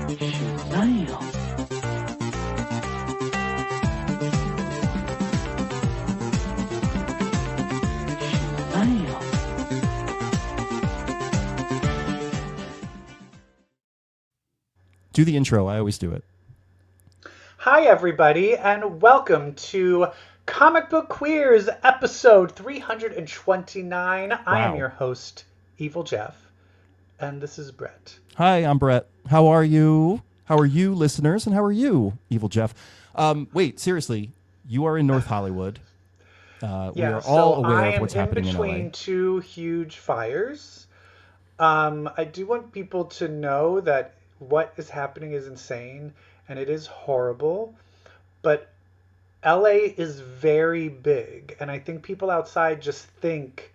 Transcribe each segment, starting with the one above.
Mail. Mail. Do the intro. I always do it. Hi, everybody, and welcome to Comic Book Queers, episode 329. I am Wow. your host, EvilJeff, and this is Brett. Hi, I'm Brett. How are you? How are you, listeners? And how are you, EvilJeff? Wait, seriously, you are in North Hollywood. We are all aware of what's happening in I am in between LA. two huge fires. I do want people to know that what is happening is insane, and it is horrible, but LA is very big, and I think people outside just think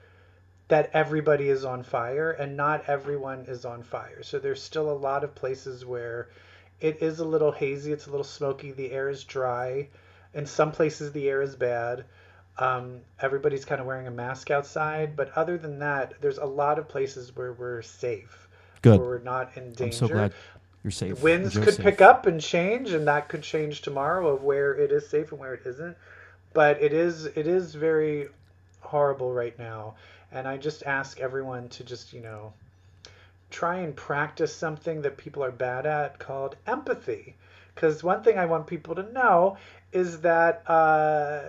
that everybody is on fire, and not everyone is on fire. So there's still a lot of places where it is a little hazy, it's a little smoky, the air is dry. In some places the air is bad. Everybody's kind of wearing a mask outside, but other than that, there's a lot of places where we're safe. Good. Where we're not in danger. I'm so glad you're safe. Winds You're could safe. pick up and change, and that could change tomorrow of where it is safe and where it isn't. But it is very horrible right now, and I just ask everyone to just, try and practice something that people are bad at called empathy. Because one thing I want people to know is that,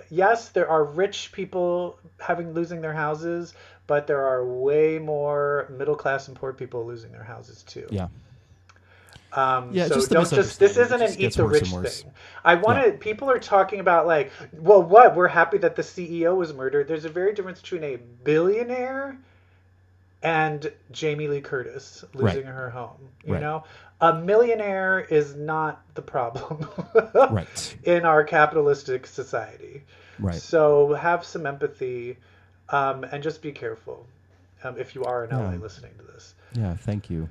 yes, there are rich people losing their houses, but there are way more middle class and poor people losing their houses too. Yeah. So just the don't just, this misunderstanding. isn't It an just eat gets the worse rich and worse. thing. I want to, people are talking about like, well, what? We're happy that the CEO was murdered. There's a very difference between a billionaire and Jamie Lee Curtis losing her home. You know, a millionaire is not the problem Right. in our capitalistic society. Right. So have some empathy, and just be careful if you are in LA listening to this. Yeah, thank you.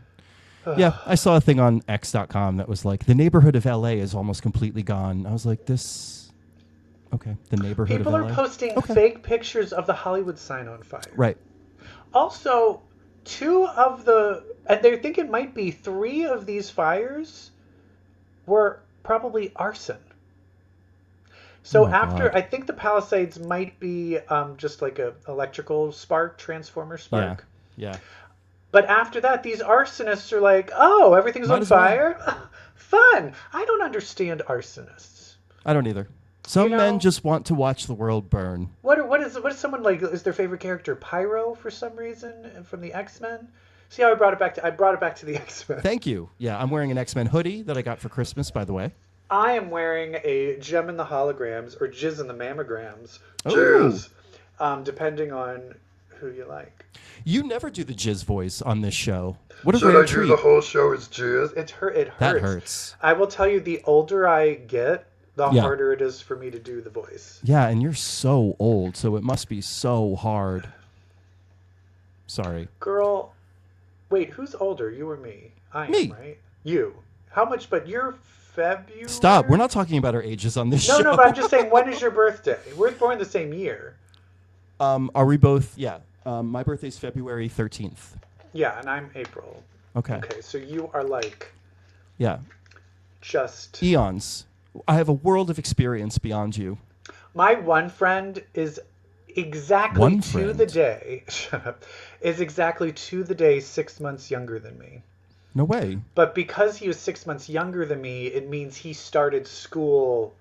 Yeah, I saw a thing on X.com that was like, the neighborhood of LA is almost completely gone. I was like, okay, the neighborhood People of are LA? posting fake pictures of the Hollywood sign on fire. Right. Also, and they think it might be 3 of these fires were probably arson. So God. I think the Palisades might be just like a electrical spark, transformer spark. Yeah. But after that, these arsonists are like, oh, everything's Might on as well. fire? Fun. I don't understand arsonists. I don't either. Some men just want to watch the world burn. What is someone like? Is their favorite character Pyro for some reason from the X-Men? See how I brought it back to the X-Men. Thank you. Yeah, I'm wearing an X-Men hoodie that I got for Christmas, by the way. I am wearing a Gem in the Holograms or Jizz in the Mammograms. Oh. Jizz. Depending on who you like. You never do the jizz voice on this show. What a Should rare I treat. do the whole show as jizz? It hurts. That hurts. I will tell you, the older I get, the Yeah. harder it is for me to do the voice. Yeah, and you're so old, so it must be so hard. Sorry. Girl, wait, who's older, you or me? I am, Me. right? You. How much? But you're February? Stop. We're not talking about our ages on this show. No, but I'm just saying, when is your birthday? We're born the same year. Are we both? Yeah. My birthday's February 13th. Yeah, and I'm April. Okay. Okay, so you are like Yeah. just... Eons. I have a world of experience beyond you. My one friend is exactly One to friend? the day... Shut up. Is exactly to the day 6 months younger than me. No way. But because he was 6 months younger than me, it means he started school...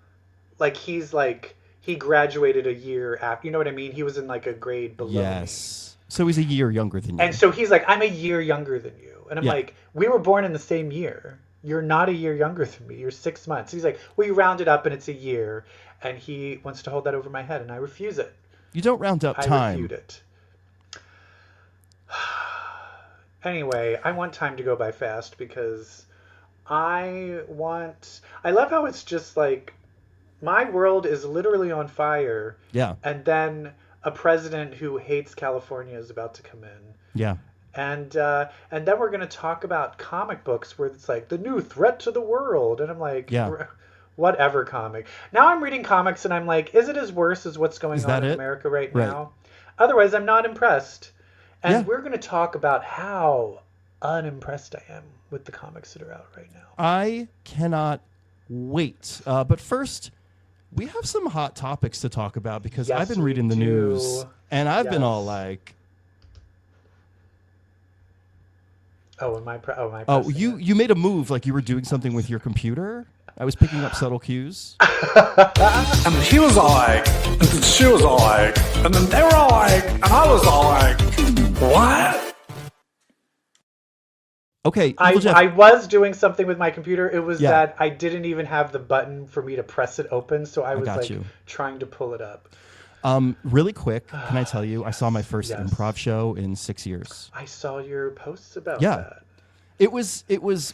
He graduated a year after, you know what I mean? He was in like a grade below me. Yes. So he's a year younger than you. And so he's like, I'm a year younger than you. And I'm Yeah. like, we were born in the same year. You're not a year younger than me. You're 6 months. He's like, we round it up and it's a year. And he wants to hold that over my head, and I refuse it. You don't round up I time. refute it. Anyway, I want time to go by fast because I love how it's just like, my world is literally on fire. Yeah. And then a president who hates California is about to come in. Yeah. And then we're going to talk about comic books where it's like the new threat to the world. And I'm like, Yeah. Whatever comic. Now I'm reading comics and I'm like, is it as worse as what's going on in America right now? Otherwise, I'm not impressed. And we're going to talk about how unimpressed I am with the comics that are out right now. I cannot wait. But first, we have some hot topics to talk about because Yes, I've been reading the we news do. and I've been all Yes. like, Oh, am I? "Oh, pressing it? you made a move like you were doing something with your computer." I was picking up subtle cues. And he was all like, and then she was all like, and then they were all like, and I was all like, what? Okay, I EvilJeff. was doing something with my computer. It was Yeah. that I didn't even have the button for me to press it open, so I was got like you. trying to pull it up. Really quick, can I tell you? I saw my first Yes. improv show in 6 years. I saw your posts about Yeah. that. It was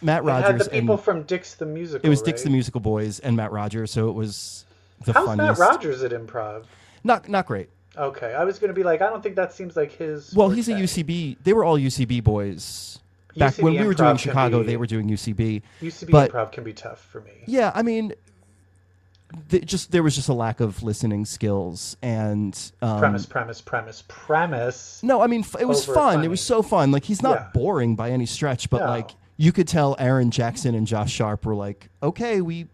Matt It had Rogers the people and from Dix the Musical. it was Dix the right? Musical Boys and Matt Rogers, so it was the How's funniest. Matt Rogers at improv? Not great. Okay, I was going to be like, I don't think that seems like his. Well, he's a forte. UCB. They were all UCB boys. Back UCB when we were improv doing can Chicago, be- they were doing UCB. UCB but- improv can be tough for me. Yeah, I mean, there was just a lack of listening skills and Premise. No, I mean it was Over fun. funny. It was so fun. Like he's not Yeah. boring by any stretch, but No. like you could tell Aaron Jackson and Josh Sharp were like, okay, we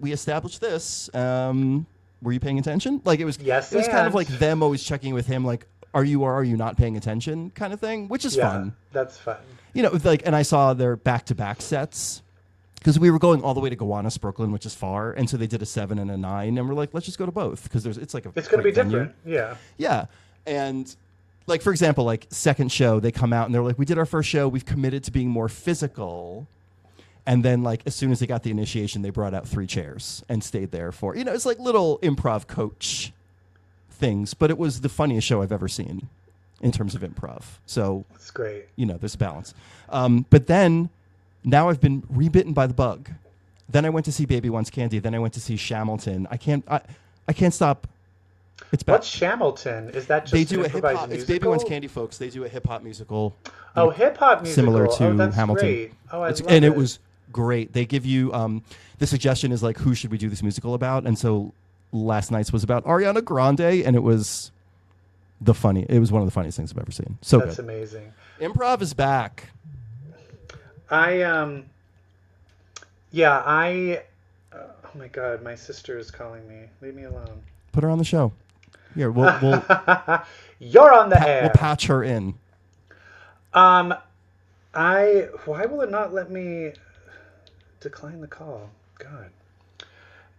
established this. Were you paying attention? Like it was Yes, kind of and. like them always checking with him, like, are you or are you not paying attention, kind of thing, which is Yeah, fun. that's fun. You know, like, and I saw their back-to-back sets because we were going all the way to Gowanus, Brooklyn, which is far, and so they did a 7 and a 9, and we're like, let's just go to both because it's like a It's going to be great venue. different. Yeah. Yeah, and like for example, like second show, they come out and they're like, we did our first show, we've committed to being more physical, and then like as soon as they got the initiation, they brought out 3 chairs and stayed there for it's like little improv coach things, but it was the funniest show I've ever seen in terms of improv. So It's great. there's a balance. But then now I've been rebitten by the bug. Then I went to see Baby Wants Candy. Then I went to see Shamilton. I can't stop. It's back. What's Shamilton? Is that just They an do a hip improvised hop. It's musical? Baby Wants Candy, folks. They do a hip hop musical. Oh, hip hop musical. Similar to that's Hamilton. Great. Oh, I love And it. it was great. They give you the suggestion is like, who should we do this musical about? And so last night's was about Ariana Grande, and it was It was one of the funniest things I've ever seen. So That's good. amazing. Improv is back. Oh my God, my sister is calling me. Leave me alone. Put her on the show. Here, we'll You're on the air. we'll patch her in. Why will it not let me decline the call? God.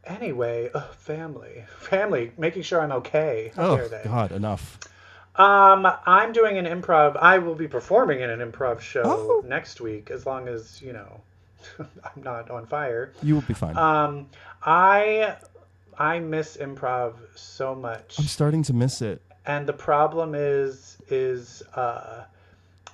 Anyway, family, making sure I'm okay. How dare Oh they? God, enough. I'm doing an improv. I will be performing in an improv show Oh. next week, as long as I'm not on fire. You will be fine. I miss improv so much. I'm starting to miss it. And the problem is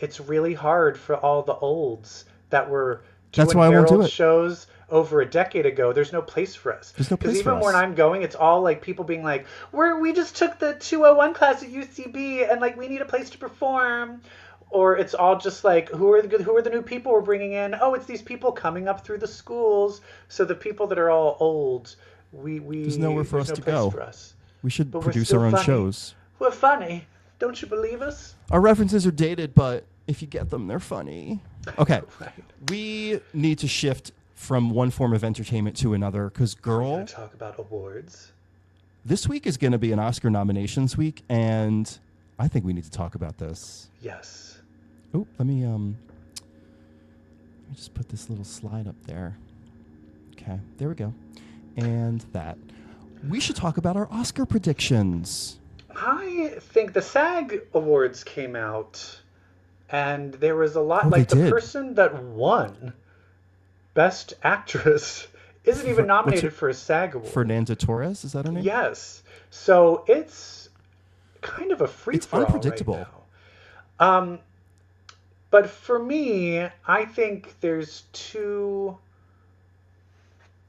it's really hard for all the olds that were doing That's why I won't do Harold it. shows over a decade ago. There's no place for us. There's no place for even when us. I'm going, it's all like people being like, we just took the 201 class at UCB and like we need a place to perform. Or it's all just like, who are the new people we're bringing in? Oh, it's these people coming up through the schools. So the people that are all old, There's nowhere for there's us no to place go. for us. We should But we're produce still our own funny. shows. We're funny. Don't you believe us? Our references are dated, but if you get them, they're funny. Okay. Right. We need to shift from one form of entertainment to another because, We're girl, going to talk about awards. this week is going to be an Oscar nominations week, and I think we need to talk about this. Yes. Oh, let me just put this little slide up there. Okay, there we go. And that. We should talk about our Oscar predictions. I think the SAG Awards came out, and there was a lot. Oh, like they the did. person that won Best Actress isn't even nominated for a SAG Award. Fernanda Torres, is that her name? Yes. So it's kind of a free It's for all unpredictable. right now. But for me, I think there's 2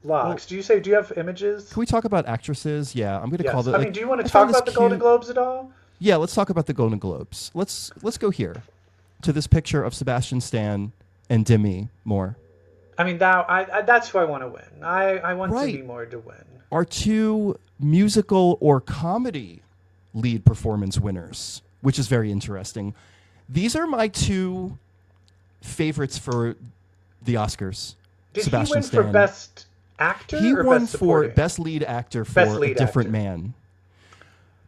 locks. Well, Do you have images? Can we talk about actresses? Yeah, I'm going to Yes. call the. I mean, do you want to I found talk about this the Golden cute- Globes at all? Yeah, let's talk about the Golden Globes. Let's go here to this picture of Sebastian Stan and Demi Moore. I mean, that's who I want to win. I want Right. Demi Moore to win. Our 2 musical or comedy lead performance winners, which is very interesting. These are my 2 favorites for the Oscars. Did Sebastian he win Stan. for Best Actor He or won Best for Supporting? Best Lead Actor for Best Lead A Different Actor. Man.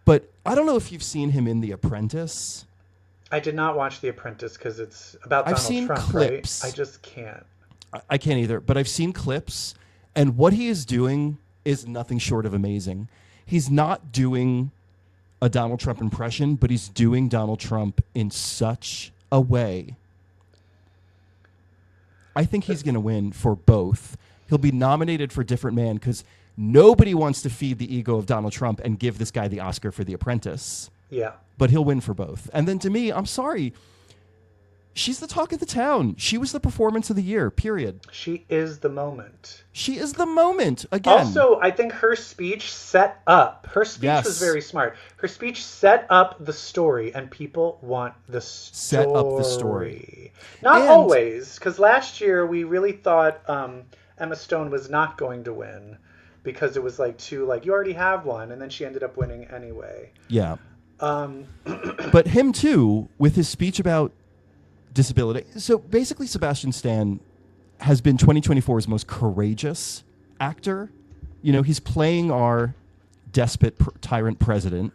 But I don't know if you've seen him in The Apprentice. I did not watch The Apprentice because it's about I've Donald seen Trump, clips. right? I just can't. I can't either, but I've seen clips, and what he is doing is nothing short of amazing. He's not doing a Donald Trump impression, but he's doing Donald Trump in such a way. I think he's going to win for both. He'll be nominated for Different Man because nobody wants to feed the ego of Donald Trump and give this guy the Oscar for The Apprentice. Yeah. But he'll win for both. And then to me, I'm sorry, she's the talk of the town. She was the performance of the year, period. She is the moment. She is the moment, again. Also, I think her speech set up. Her speech Yes. was very smart. Her speech set up the story, and people want the story. Set up the story. Not And- always, because last year we really thought Emma Stone was not going to win because it was you already have one, and then she ended up winning anyway. Yeah. But him too, with his speech about disability. So basically, Sebastian Stan has been 2024's most courageous actor. You know, he's playing our despot tyrant president.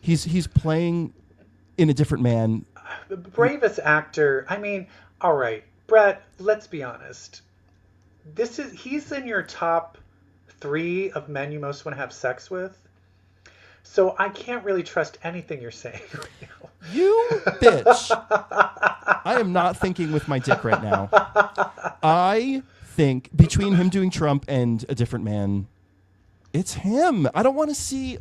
He's playing in A Different Man. The bravest actor. I mean, all right, Brett. Let's be honest. He's in your top 3 of men you most want to have sex with. So I can't really trust anything you're saying right now. You bitch. I am not thinking with my dick right now. I think between him doing Trump and A Different Man, it's him. I don't want to see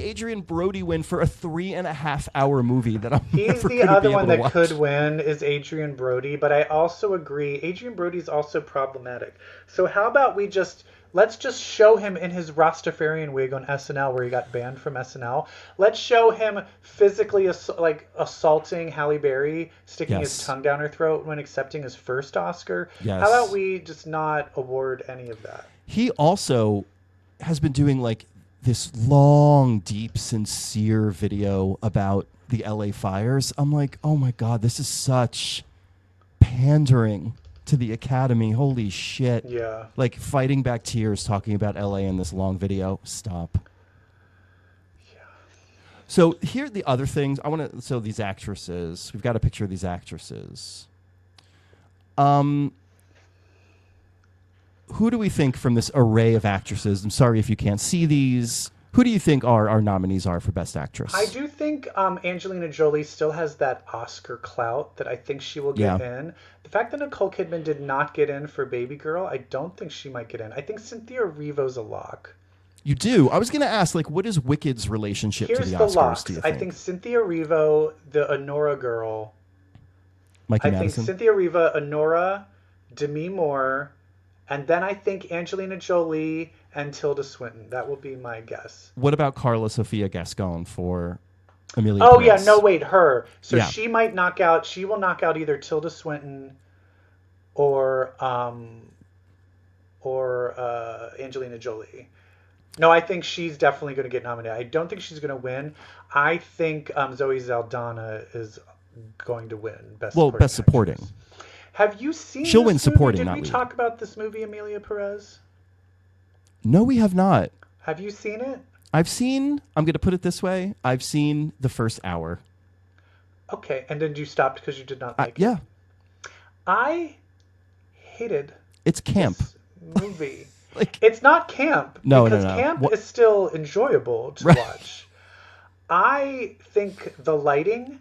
Adrian Brody win for a 3.5-hour movie that I'm He's never the gonna other be one able to that watch. could win is Adrian Brody, but I also agree Adrian Brody's also problematic. So how about let's just show him in his Rastafarian wig on SNL where he got banned from SNL. Let's show him physically assaulting Halle Berry, sticking his Yes. tongue down her throat when accepting his first Oscar. Yes. How about we just not award any of that? He also has been doing this long, deep, sincere video about the LA fires. I'm like, oh my God, this is such pandering to the Academy. Holy shit. Yeah. Fighting back tears talking about LA in this long video. Stop. Yeah. So here are the other things. So these actresses, we've got a picture of these actresses. Who do we think from this array of actresses? I'm sorry if you can't see these. Who do you think our nominees are for Best Actress? I do think Angelina Jolie still has that Oscar clout that I think she will get in. The fact that Nicole Kidman did not get in for Baby Girl, I don't think she might get in. I think Cynthia Erivo's a lock. You do? I was going to ask, what is Wicked's relationship Here's to the the Oscars, locks. do you I think? think Cynthia Erivo, the Honora girl. Mikey I Madison? think Cynthia Erivo, Honora, Demi Moore, and then I think Angelina Jolie and Tilda Swinton. That will be my guess. What about Carla Sofia Gascon for Amelia Oh, Perez? yeah. No, wait. Her. So Yeah. she might knock out. She will knock out either Tilda Swinton or Angelina Jolie. No, I think she's definitely going to get nominated. I don't think she's going to win. I think Zoe Saldana is going to win Best Supporting. Actress. Have you seen She'll this win movie? supporting, Did not we lead. talk about this movie, Amelia Perez? No, we have not. Have you seen it? I'm going to put it this way, I've seen the first hour. Okay, and then you stopped because you did not like it? Yeah. I hated It's camp. this movie. It's not camp. No, because no. camp What- is still enjoyable to Right. watch. I think the lighting,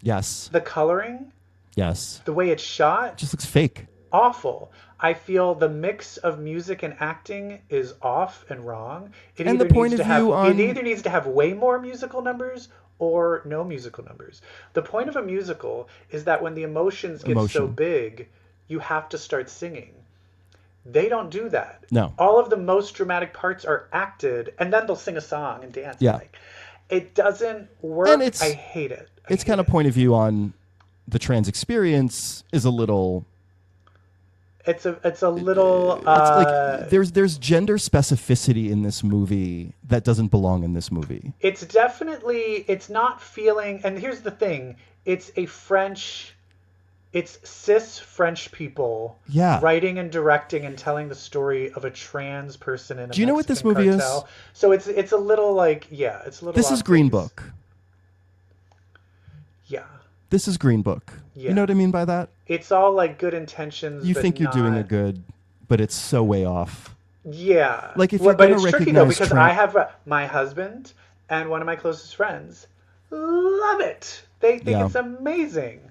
Yes. the coloring, Yes. the way it's shot, It just looks fake. awful. I feel the mix of music and acting is off and wrong. It And the either point needs of to have, view on- it either needs to have way more musical numbers or no musical numbers. The point of a musical is that when the emotions get so Emotion. big, you have to start singing. They don't do that. No. All of the most dramatic parts are acted, and then they'll sing a song and dance. Yeah. It doesn't work. And it's- I hate it. It's kind of point of view on the trans experience is a little... It's a little. there's gender specificity in this movie that doesn't belong in this movie. It's definitely. It's not feeling. And here's the thing. It's a French It's cis French people writing and directing and telling the story of a trans person in a Do you know what this movie cartel. is? So it's a little like, yeah, it's a little. This is Green Book. Yeah. This is Green Book. Yeah. You know what I mean by that? It's all like good intentions. You but think you're not... doing a good, but it's so way off. Yeah. Like if you're but gonna it's tricky recognize though because I have my husband and one of my closest friends love it. They think it's amazing.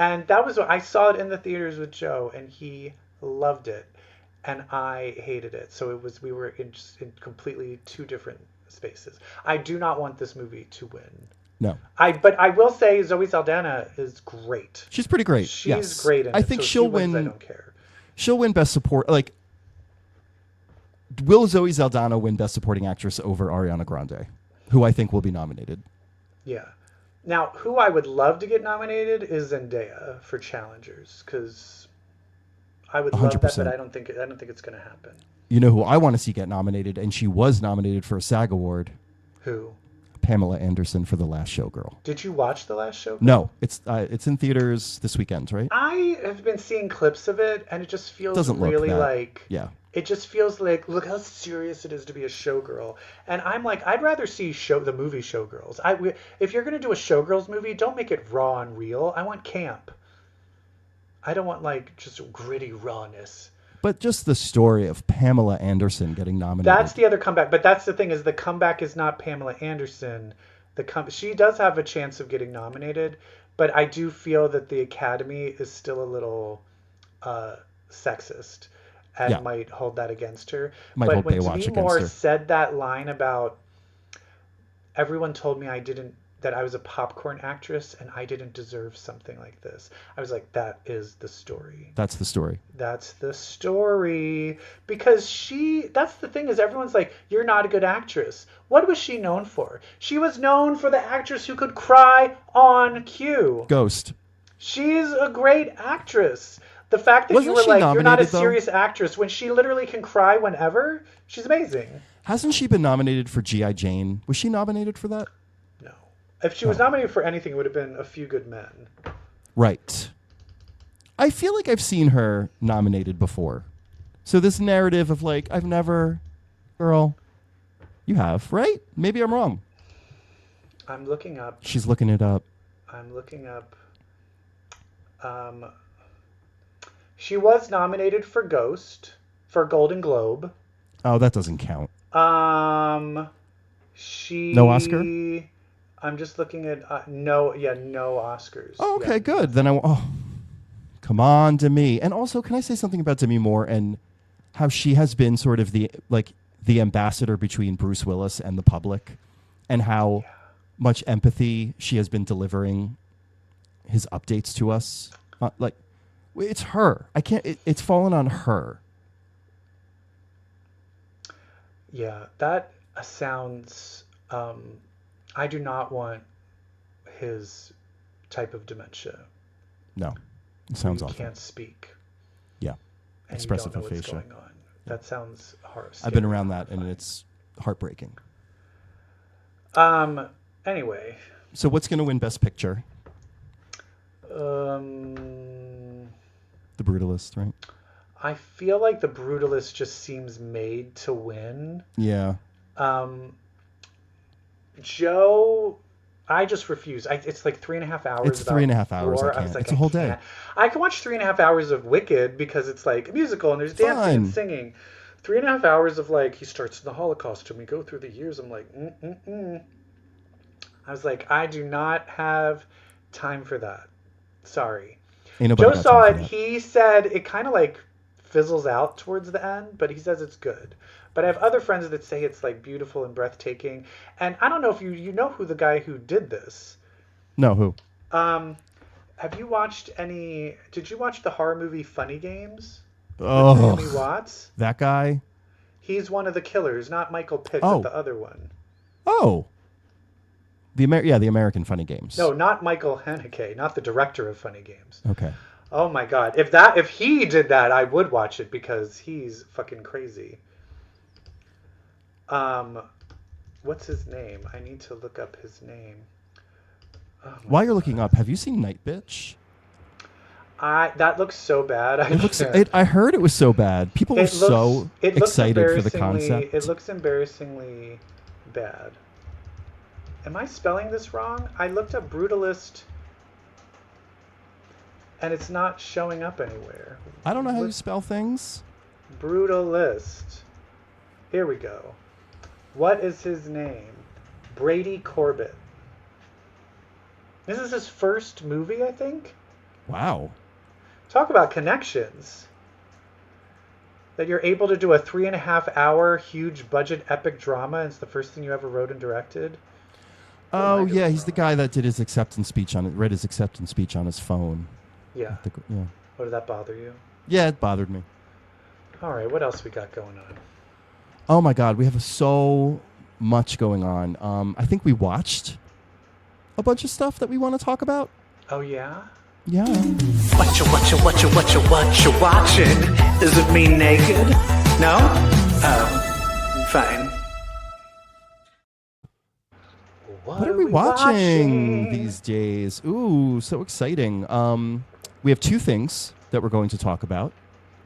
And that was what I saw it in the theaters with Joe, and he loved it, and I hated it. So we were in completely two different spaces. I do not want this movie to win. No. But I will say Zoe Saldana is great. She's pretty great. She's great in it. I think so she'll win. I don't care. She'll win Best Support. Like, will Zoe Saldana win Best Supporting Actress over Ariana Grande, who I think will be nominated? Yeah. Now, who I would love to get nominated is Zendaya for Challengers, because I would 100%. Love that, but I don't think it's going to happen. You know who I want to see get nominated, and she was nominated for a SAG award? Who? Pamela Anderson for The Last Showgirl. Did you watch The Last Showgirl? No, it's in theaters this weekend, right? I have been seeing clips of it, and it just feels really like... Yeah. It just feels like, look how serious it is to be a showgirl. And I'm like, I'd rather see the movie Showgirls. If you're going to do a Showgirls movie, don't make it raw and real. I want camp. I don't want, like, just gritty rawness. But just the story of Pamela Anderson getting nominated. That's the other comeback. But that's the thing, is the comeback is not Pamela Anderson. She does have a chance of getting nominated, but I do feel that the Academy is still a little sexist. And might hold that against her. But when Demi Moore said that line about everyone told me that I was a popcorn actress and I didn't deserve something like this, I was like, that is the story. That's the story. That's the story. Because that's the thing, is everyone's like, you're not a good actress. What was she known for? She was known for the actress who could cry on cue. Ghost. She's a great actress. The fact that you were like, you're not a serious actress, when she literally can cry whenever, she's amazing. Hasn't she been nominated for G.I. Jane? Was she nominated for that? No. If she was nominated for anything, it would have been A Few Good Men. Right. I feel like I've seen her nominated before. So this narrative of like, I've never... Girl, you have, right? Maybe I'm wrong. I'm looking up. She's looking it up. I'm looking up... She was nominated for Ghost, for Golden Globe. Oh, that doesn't count. No Oscar? I'm just looking at no Oscars. Oh, okay, good. Then come on, Demi. And also, can I say something about Demi Moore and how she has been sort of the ambassador between Bruce Willis and the public, and how much empathy she has been delivering his updates to us. It's her. It's fallen on her. Yeah, that sounds... I do not want his type of dementia. No, it sounds awful. You can't speak. Yeah, expressive aphasia. What's going on. That sounds horrible. I've been around that, and it's heartbreaking. Anyway. So what's going to win Best Picture? The Brutalist, right? I feel like The Brutalist just seems made to win. Yeah. Joe, I just refuse. It's like 3.5 hours. It's 3.5 hours. I can't. It's a whole day. I can watch 3.5 hours of Wicked because it's like a musical and there's dancing and singing. 3.5 hours of like, he starts in the Holocaust and we go through the years. I'm like, I was like, I do not have time for that. Sorry. Joe saw it. He said it kind of like fizzles out towards the end, but he says it's good. But I have other friends that say it's like beautiful and breathtaking. And I don't know if you know who the guy who did this. No, who? Have you watched did you watch the horror movie Funny Games? Oh, Naomi Watts? That guy? He's one of the killers, not Michael Pitt, but the other one. Oh. The American Funny Games. No, not Michael Haneke, not the director of Funny Games. Okay. Oh my God. If he did that, I would watch it because he's fucking crazy. What's his name? I need to look up his name. While you're looking up, have you seen Night Bitch? That looks so bad. I heard it was so bad. People were so excited for the embarrassingly- concept. It looks embarrassingly bad. Am I spelling this wrong? I looked up Brutalist, and it's not showing up anywhere. I don't know how you spell things. Brutalist. Here we go. What is his name? Brady Corbett. This is his first movie, I think. Wow. Talk about connections. That you're able to do a 3.5-hour huge budget epic drama, and it's the first thing you ever wrote and directed. Oh yeah, he's the guy that did his acceptance speech read his acceptance speech on his phone. Yeah. Yeah. Oh, did that bother you? Yeah, it bothered me. All right, what else we got going on? Oh my God, we have so much going on. I think we watched a bunch of stuff that we want to talk about. Oh yeah? Yeah. What you watching? Is it me naked? No? Oh, fine. What are we watching these days? Ooh, so exciting. We have two things that we're going to talk about.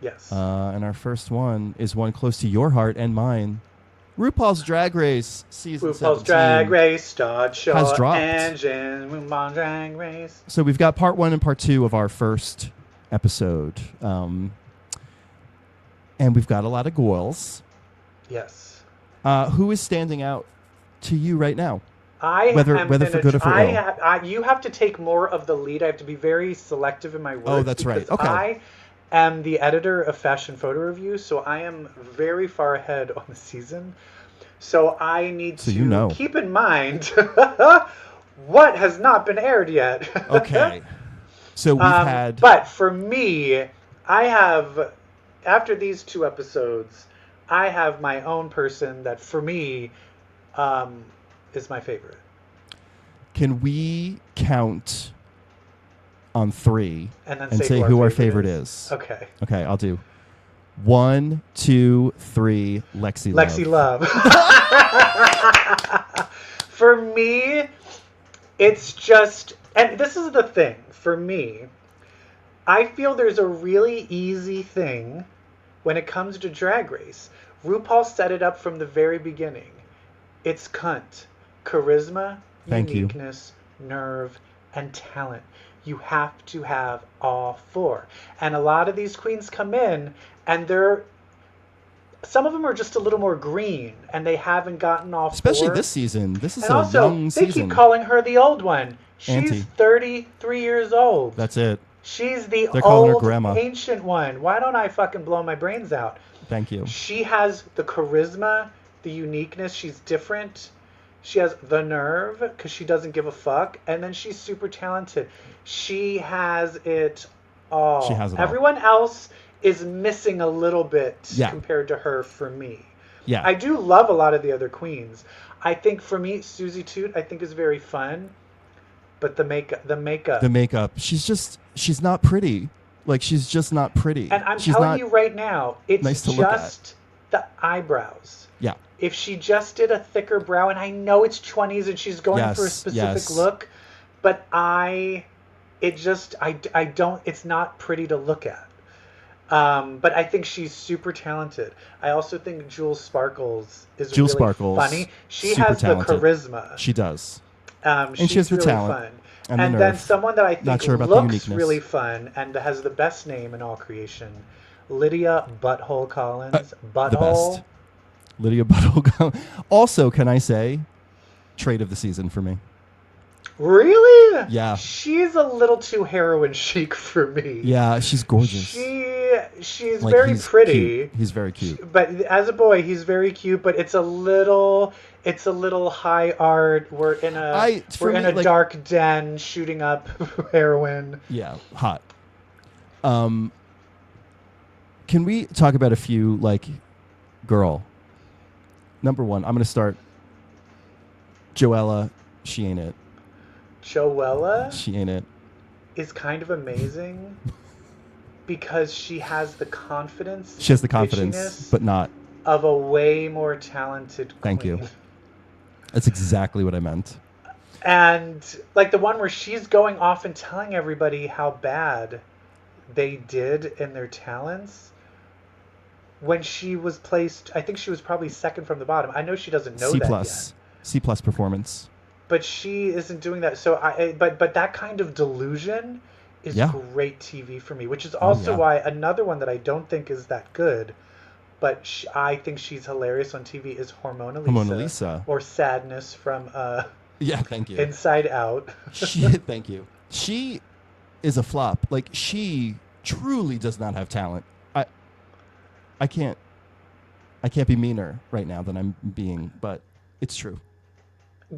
Yes. And our first one is one close to your heart and mine. RuPaul's Drag Race season 17 Drag Race, start show has dropped. engine, RuPaul's Drag Race. So we've got part 1 and part 2 of our first episode. And we've got a lot of girls. Yes. Who is standing out to you right now? Whether for good or for ill. You have to take more of the lead. I have to be very selective in my words. Oh, that's right. Okay. I am the editor of Fashion Photo Review, so I am very far ahead on the season. So I need to keep in mind what has not been aired yet. Okay. So we've had... But for me, I have, after these 2 episodes, I have my own person that for me is my favorite. Can we count on 3 and then say who our favorite is? Okay. Okay, I'll do 1, 2, 3. Lexi Love. For me, it's just, and this is the thing. For me, I feel there's a really easy thing when it comes to Drag Race. RuPaul set it up from the very beginning. It's cunt. Charisma, uniqueness, nerve, and talent. You have to have all 4. And a lot of these queens come in, and some of them are just a little more green, and they haven't gotten all 4. Especially this season. This is and a young season. They keep calling her the old one. She's Auntie. 33 years old. That's it. She's the calling her old, grandma. ancient one. Why don't I fucking blow my brains out? Thank you. She has the charisma, the uniqueness. She's different. She has the nerve because she doesn't give a fuck. And then she's super talented. She has it all. She has it all. Everyone else is missing a little bit Yeah. compared to her for me. Yeah. I do love a lot of the other queens. I think for me, Susie Toot, I think is very fun. But the makeup. She's not pretty. Like, she's just not pretty. And I'm she's telling you right now, it's nice to look at. just the eyebrows. Yeah. If she just did a thicker brow, and I know it's 20s and she's going for a specific look, but it's not pretty to look at. But I think she's super talented. I also think Jules Sparkles is really funny. She has talented. The charisma. She does. And she has the really talent. Fun. And then someone that I think the looks uniqueness. really fun and has the best name in all creation, Lydia Butthole Collins. Butthole. The best. Lydia Butthole Collins. Also, can I say, trade of the season for me. Really? Yeah. She's a little too heroin chic for me. Yeah, she's gorgeous. She's like, very pretty. Cute. He's very cute. But as a boy, he's very cute. But it's a little high art. We're in a dark den shooting up heroin. Yeah, hot. Can we talk about a few girl? Number 1, I'm gonna start. Joella, she ain't it. Joella? She ain't it. Is kind of amazing because she has the confidence. She has the confidence, but not of a way more talented queen. Thank you. That's exactly what I meant. And like the one where she's going off and telling everybody how bad they did in their talents when she was placed. I think she was probably second from the bottom. I know she doesn't know C that plus, yet, C plus performance. but she isn't doing that. So but that kind of delusion is Yeah. great TV for me, which is also yeah. why another one that I don't think is that good, but I think she's hilarious on TV is Hormona Lisa. or Sadness from Yeah, thank you. Inside Out. Thank you. She is a flop. Like, she truly does not have talent. I can't be meaner right now than I'm being, but it's true.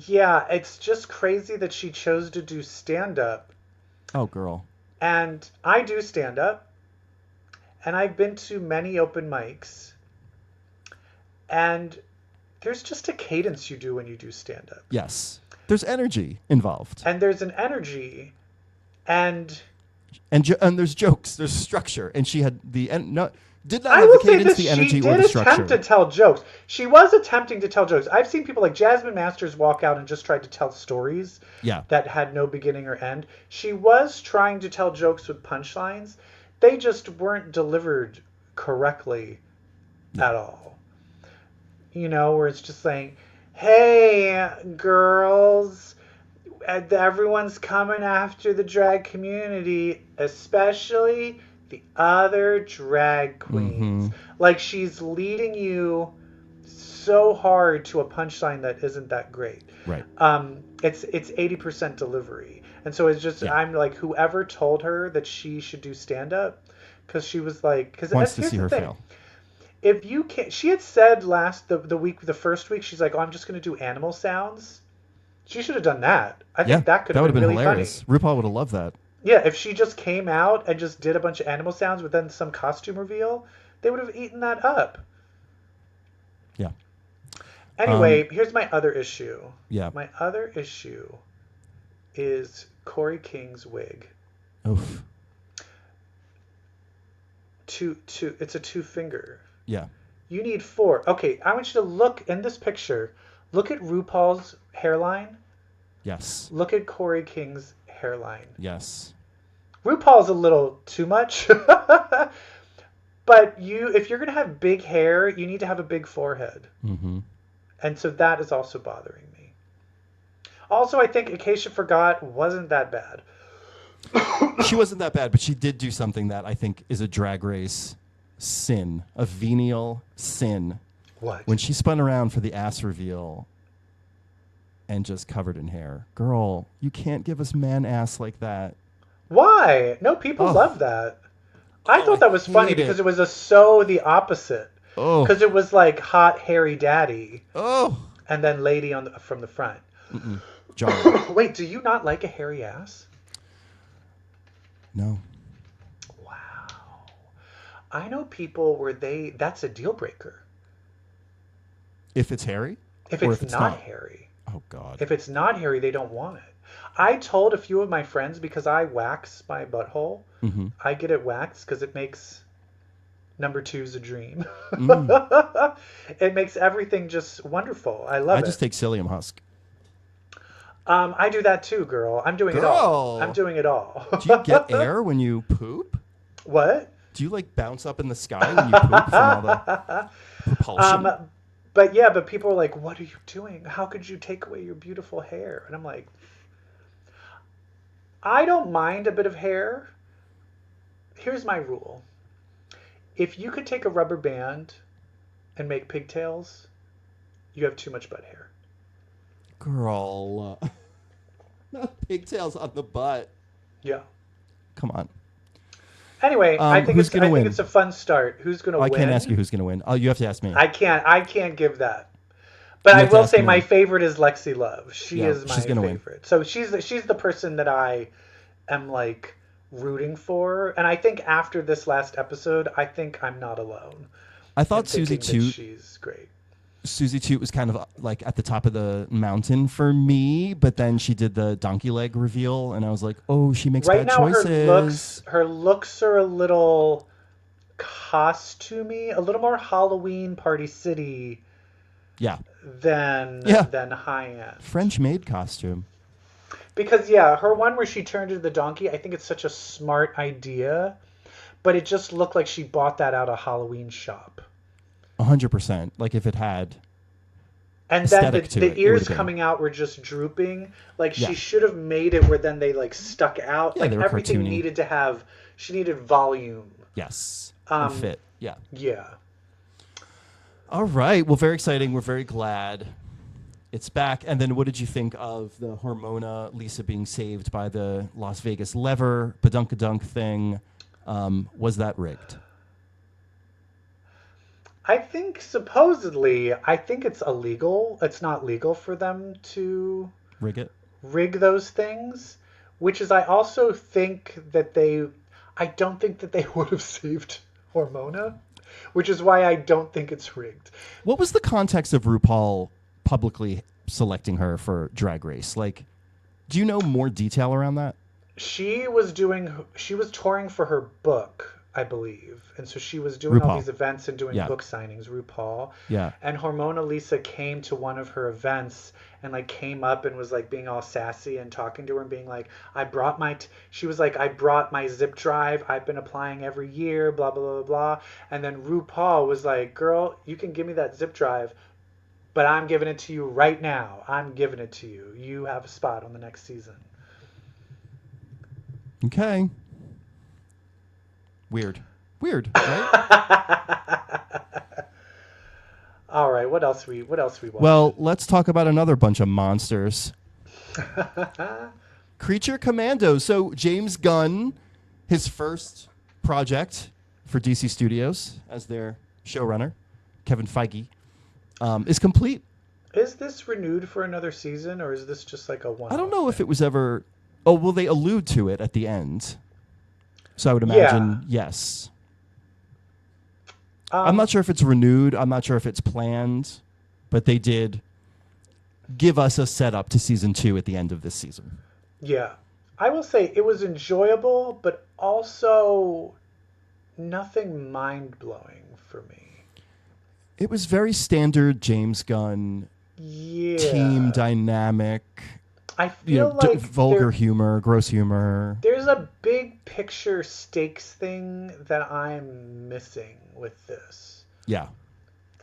Yeah, it's just crazy that she chose to do stand-up. Oh, girl. And I do stand-up, and I've been to many open mics, and there's just a cadence you do when you do stand-up. Yes. There's energy involved. And there's an energy, and there's jokes, there's structure, and she had did not I have will the say cadence, this, the energy, she or the did structure. attempt to tell jokes. She was attempting to tell jokes. I've seen people like Jasmine Masters walk out and just tried to tell stories that had no beginning or end. She was trying to tell jokes with punchlines. They just weren't delivered correctly at all. You know, where it's just like, hey, girls, everyone's coming after the drag community, especially the other drag queens. Like, she's leading you so hard to a punchline that isn't that great. Right. It's 80% delivery. And so it's just, I'm like, whoever told her that she should do stand-up, because she was like, because wants to see her fail. If you can't, she had said the first week, she's like, oh, I'm just going to do animal sounds. She should have done that. I think that could have been really hilarious. funny. RuPaul would have loved that. Yeah, if she just came out and just did a bunch of animal sounds with then some costume reveal, they would have eaten that up. Yeah. Anyway, here's my other issue. Yeah. My other issue is Corey King's wig. Oof. It's a 2-finger. Yeah. You need 4. Okay, I want you to look in this picture. Look at RuPaul's hairline. Yes. Look at Corey King's hairline. Yes. RuPaul's a little too much. But if you're going to have big hair, you need to have a big forehead. Mm-hmm. And so that is also bothering me. Also, I think Acacia Forgot wasn't that bad. She wasn't that bad, but she did do something that I think is a Drag Race sin, a venial sin. What? When she spun around for the ass reveal and just covered in hair. Girl, you can't give us man ass like that. Why? No, people love that. I thought that was funny because it was the opposite. Oh. Because it was like hot, hairy daddy. Oh. And then lady from the front. John. Wait, do you not like a hairy ass? No. Wow. I know people where that's a deal breaker. If it's hairy? If Or it's not hairy. Oh, God. If it's not hairy, they don't want it. I told a few of my friends, because I wax my butthole, I get it waxed because it makes number 2's a dream. It makes everything just wonderful. I love it. I just take psyllium husk. I do that too, girl. I'm doing it all. I'm doing it all. Do you get air when you poop? What? Do you like bounce up in the sky when you poop from all the propulsion? But people are like, what are you doing? How could you take away your beautiful hair? And I'm like, I don't mind a bit of hair. Here's my rule. If you could take a rubber band and make pigtails, you have too much butt hair. Girl. Not pigtails on the butt. Yeah. Come on. Anyway, I think it's a fun start. Who's going to win? I can't ask you who's going to win. Oh, you have to ask me. I can't give that. But I will say my favorite is Lexi Love. She is my favorite. Win. So she's the person that I am like rooting for. And I think after this last episode, I think I'm not alone. I thought Susie Toot. She's great. Susie Toot was kind of like at the top of the mountain for me, but then she did the donkey leg reveal, and I was like, oh, she makes bad choices. Her looks are a little costumey, a little more Halloween Party City. Yeah. Than high end. French maid costume. Because her one where she turned into the donkey, I think it's such a smart idea. but it just looked like she bought that out of a Halloween shop. 100%. Like if it had and then aesthetic to the it, ears would've been. coming out were just drooping. Like Yeah. she should have made it where then they like stuck out. Yeah, like they were everything cartoony. needed to have. She needed volume. Yes. And fit. Yeah. Yeah. All right. Well, very exciting. We're very glad it's back. And then what did you think of the Hormona Lisa being saved by the Las Vegas lever, badunkadunk thing? Was that rigged? I think supposedly, I think it's illegal. It's not legal for them to Rig it? rig those things, which is I also think that I don't think that they would have saved Hormona, which is why I don't think it's rigged. What was the context of RuPaul publicly selecting her for Drag Race? Like, do you know more detail around that? She was touring for her book, I believe. And so she was doing all RuPaul. these events and doing Yeah. book signings, RuPaul. Yeah. And Hormona Lisa came to one of her events and like came up and was like being all sassy and talking to her and being like, I brought my zip drive. I've been applying every year, blah, blah, blah, blah. And then RuPaul was like, girl, you can give me that zip drive, but I'm giving it to you right now. I'm giving it to you. You have a spot on the next season. Okay. Weird, right? All right, what else we watched? Well, let's talk about another bunch of monsters. Creature Commandos. So James Gunn, his first project for DC Studios as their showrunner, Kevin Feige, is complete. Is this renewed for another season, or is this just like a one? I don't know if it was ever. Oh, well, they allude to it at the end. So I would imagine yes. I'm not sure if it's renewed. I'm not sure if it's planned, but they did give us a setup to season 2 at the end of this season. Yeah. I will say it was enjoyable, but also nothing mind-blowing for me. It was very standard James Gunn team dynamic. I feel like vulgar humor, gross humor. There's a big picture stakes thing that I'm missing with this. Yeah.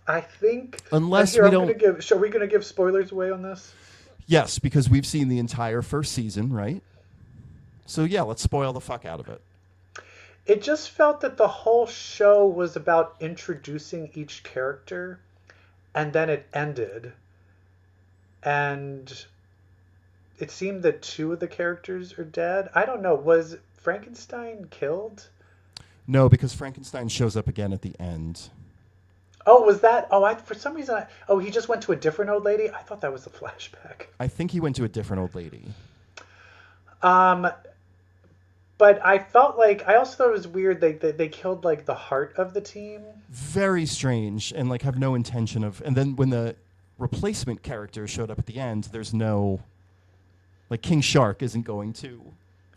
I think Unless here, we I'm don't. gonna give, are we going to give spoilers away on this? Yes, because we've seen the entire first season, right? So yeah, let's spoil the fuck out of it. It just felt that the whole show was about introducing each character, and then it ended. And it seemed that 2 of the characters are dead. I don't know. Was Frankenstein killed? No, because Frankenstein shows up again at the end. Oh, was that? Oh, for some reason, he just went to a different old lady? I thought that was a flashback. I think he went to a different old lady. But I felt like, I also thought it was weird they killed like the heart of the team. Very strange, and like have no intention of. And then when the replacement character showed up at the end, there's no. Like King Shark isn't going to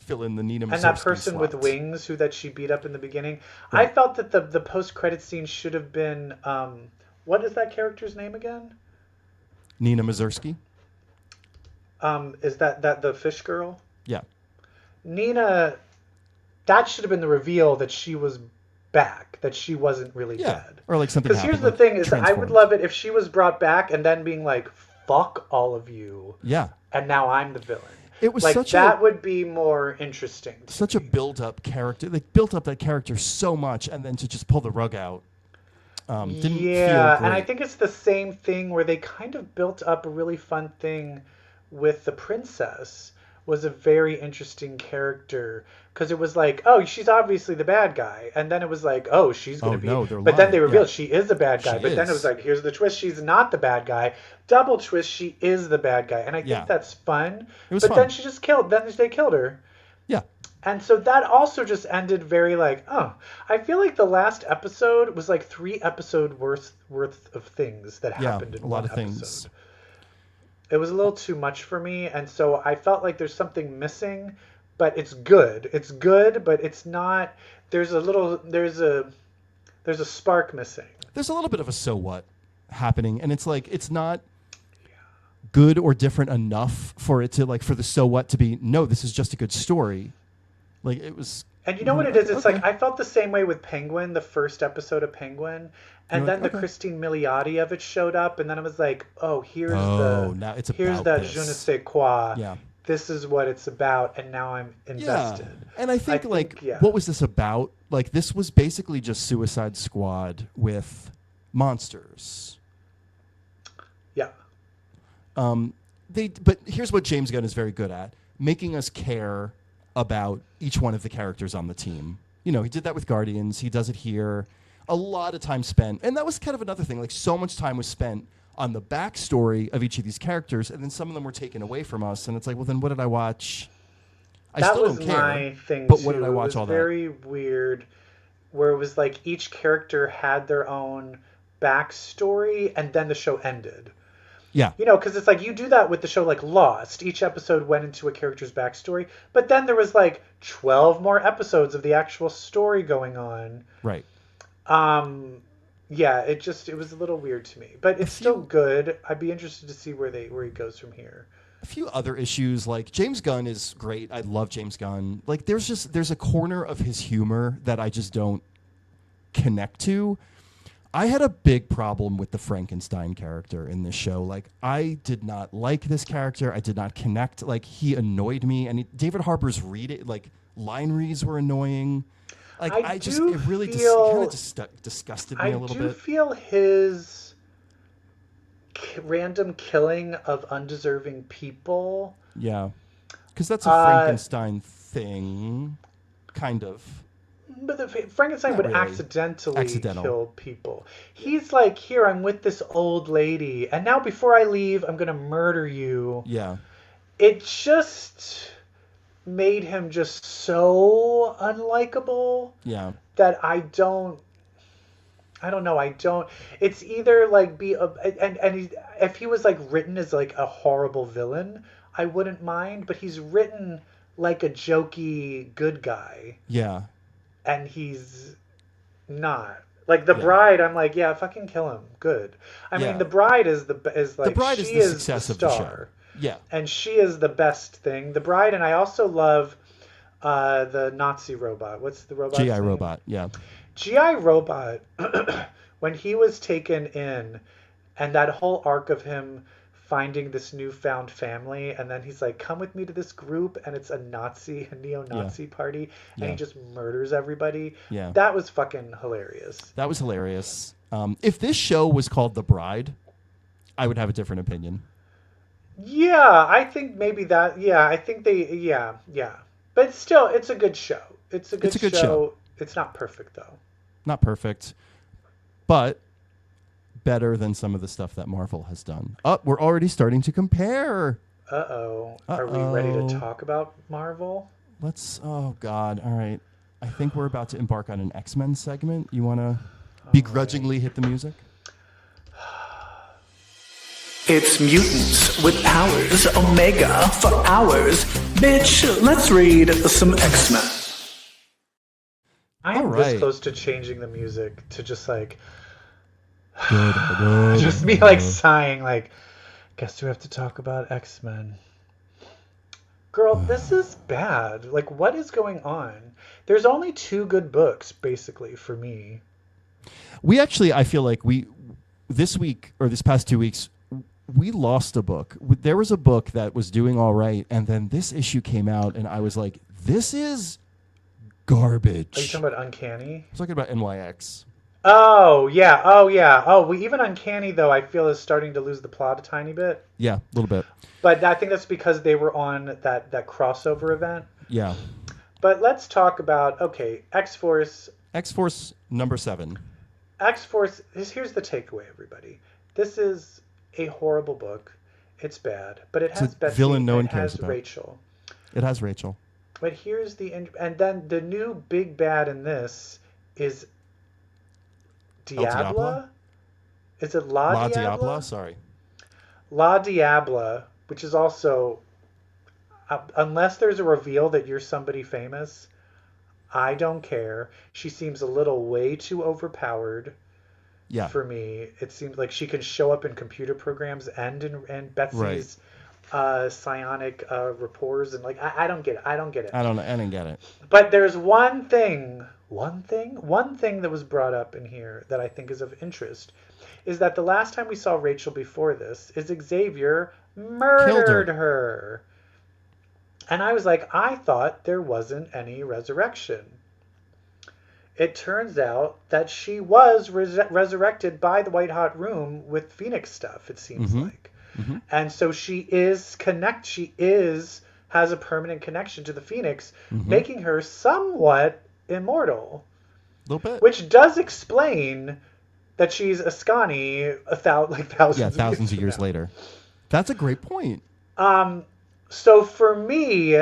fill in the Nina Mussorgsky And that person slot. with wings that she beat up in the beginning. Right. I felt that the post-credit scene should have been, what is that character's name again? Nina Mussorgsky? Is that the fish girl? Yeah. Nina, that should have been the reveal that she was back, that she wasn't really dead. Or like something Because here's the happened, thing, like is that I would transformed. love it if she was brought back and then being like, fuck all of you. Yeah. And now I'm the villain. It was like such that a would be more interesting. such a build-up character. They built up that character so much, and then to just pull the rug out didn't feel great. And I think it's the same thing where they kind of built up a really fun thing with the princess. Was a very interesting character because it was like, oh, she's obviously the bad guy, and then it was like, oh, she's going to be. No, they're but then lying. they revealed Yeah. she is the bad guy. She But then it is. was like, here's the twist: she's not the bad guy. Double twist: she is the bad guy, and I think Yeah. that's fun. It was but fun. then she just killed. Then they killed her. Yeah. And so that also just ended very like, oh, I feel like the last episode was like 3 episode worth of things that happened in a lot one of things. episode. It was a little too much for me, and so I felt like there's something missing, but it's good. It's good, but it's not. There's a spark missing. There's a little bit of a so what happening, and it's like it's not good or different enough for it to like for the so what to be no, this is just a good story. Like it was And you know what it is? It's Okay. like I felt the same way with Penguin, the first episode of Penguin, and You're then like, the okay. Christine Milioti of it showed up, and then I was like, oh, Now it's here's about that this. je ne sais quoi. Yeah. This is what it's about, and now I'm invested. And I think yeah. what was this about? Like, this was basically just Suicide Squad with monsters. Yeah. But here's what James Gunn is very good at: making us care about each one of the characters on the team. You know, he did that with Guardians. He does it here. A lot of time spent, and that was kind of another thing. Like, so much time was spent on the backstory of each of these characters, and then some of them were taken away from us. And it's like, well, then what did I watch? I that still was don't care. my thing But too. what did I watch it was all that? very weird, where it was like each character had their own backstory, and then the show ended. Yeah. You know, because it's like you do that with the show like Lost. Each episode went into a character's backstory, but then there was like 12 more episodes of the actual story going on. Right. Yeah, it was a little weird to me, but it's still good. I'd be interested to see where he goes from here. A few other issues, like James Gunn is great. I love James Gunn. Like, there's a corner of his humor that I just don't connect to. I had a big problem with the Frankenstein character in this show. Like, I did not like this character. I did not connect. Like, he annoyed me. And David Harbour's line reads were annoying. Like, it really kind of disgusted me a little bit. I do feel his random killing of undeserving people. Yeah. Because that's a Frankenstein thing, kind of. But Frankenstein Not would really. accidentally kill people. He's like, here, I'm with this old lady, and now before I leave, I'm going to murder you. Yeah. It just made him just so unlikable. Yeah. That I don't know. It's either like if he was like written as like a horrible villain, I wouldn't mind, but he's written like a jokey good guy. Yeah. And he's not. Like the Bride, I'm like, yeah, fucking kill him. Good. I mean, the Bride is like the Bride is the success of the show. Yeah. And she is the best thing. The Bride, and I also love the Nazi robot. What's the robot? G.I. Robot, yeah. G.I. Robot, when he was taken in, and that whole arc of him finding this newfound family, and then he's like, come with me to this group, and it's a neo-Nazi party, and he just murders everybody. Yeah. That was fucking hilarious. That was hilarious. If this show was called The Bride, I would have a different opinion. Yeah, I think maybe that, I think yeah. But still, it's a good show. It's a good show. It's not perfect, though. Not perfect, but better than some of the stuff that Marvel has done. We're already starting to compare. Uh-oh. Are we ready to talk about Marvel? Oh, God. All right. I think we're about to embark on an X-Men segment. You want to begrudgingly hit the music? It's mutants with powers, Omega for hours. Bitch, let's read some X-Men. I am this close to changing the music to just like... Good. Just me like sighing like, guess we have to talk about X-Men. Girl, this is bad. Like, what is going on? There's only 2 good books, basically, for me. I feel like this week, or this past 2 weeks, we lost a book. There was a book that was doing all right, and then this issue came out, and I was like, this is garbage. Are you talking about Uncanny? I was talking about NYX. Oh, yeah. Even Uncanny, though, I feel is starting to lose the plot a tiny bit. Yeah, a little bit. But I think that's because they were on that crossover event. Yeah. But let's talk about, X-Force. X-Force number 7. X-Force, here's the takeaway, everybody. This is a horrible book. It's bad. But it has Betsy, villain no one it cares has about. Rachel. It has Rachel. But here's and then the new big bad in this is Diabla? Is it La Diabla? Sorry. La Diabla, which is also, unless there's a reveal that you're somebody famous, I don't care. She seems a little way too overpowered. Yeah. For me, it seems like she can show up in computer programs and in Betsy's psionic rapports and like I don't get it. I don't get it. I didn't get it. But there's one thing that was brought up in here that I think is of interest is that the last time we saw Rachel before this is Xavier murdered her. And I was like, I thought there wasn't any resurrection. It turns out that she was resurrected by the White Hot Room with Phoenix stuff, it seems like. Mm-hmm. And so she has a permanent connection to the Phoenix, making her somewhat immortal. A little bit. Which does explain that she's Askani thousands of years later. That's a great point. So for me,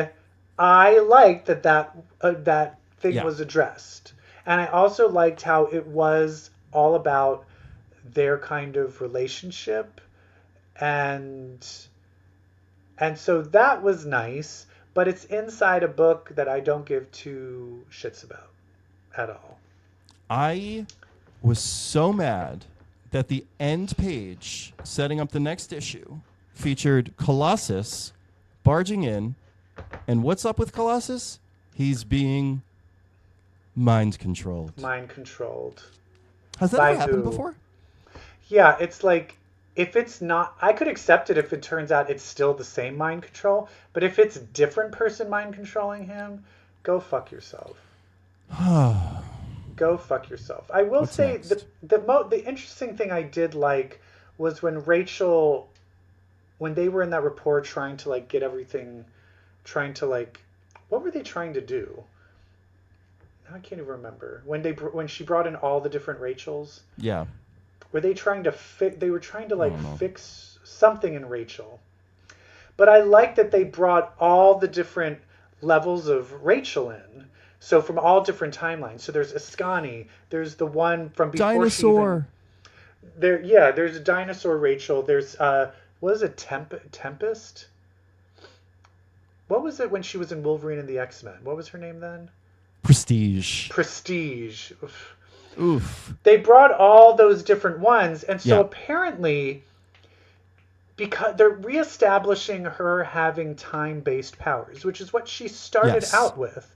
I liked that thing was addressed. And I also liked how it was all about their kind of relationship. And so that was nice, but it's inside a book that I don't give two shits about at all. I was so mad that the end page setting up the next issue featured Colossus barging in, and what's up with Colossus? He's being mind controlled. Mind controlled. Has that ever happened before? Yeah, it's like, if it's not, I could accept it if it turns out it's still the same mind control, but if it's a different person mind controlling him, go fuck yourself. Go fuck yourself. I will say the interesting thing I did like was when they were in that report trying to like get everything, what were they trying to do? I can't even remember. When she brought in all the different Rachels. Yeah. Were they trying to fix? They were trying to fix something in Rachel. But I like that they brought all the different levels of Rachel in. So from all different timelines. So there's Askani. There's the one from before Dinosaur. There's a dinosaur Rachel. There's what is it? Tempest. What was it when she was in Wolverine and the X-Men? What was her name then? Prestige. Oof. They brought all those different ones, and so apparently, because they're reestablishing her having time-based powers, which is what she started out with.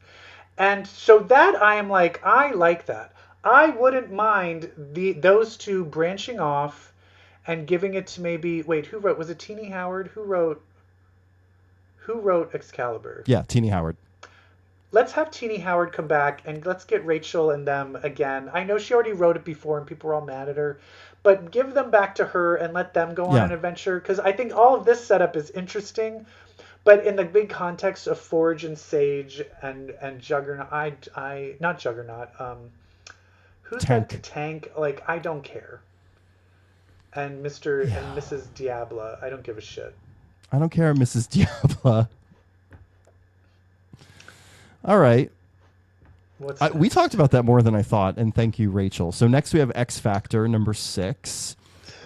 And so that I am like, I like that. I wouldn't mind those two branching off and giving it to maybe, who wrote? Was it Teenie Howard? Who wrote Excalibur? Yeah, Teenie Howard. Let's have Teenie Howard come back and let's get Rachel and them again. I know she already wrote it before and people were all mad at her, but give them back to her and let them go on an adventure, because I think all of this setup is interesting, but in the big context of Forge and Sage and Juggernaut, not Juggernaut, who's Tank. that Tank? Like, I don't care. And Mr. and Mrs. Diabla, I don't give a shit. I don't care, Mrs. Diabla. All right. We talked about that more than I thought, and thank you, Rachel. So next we have X Factor, number 6,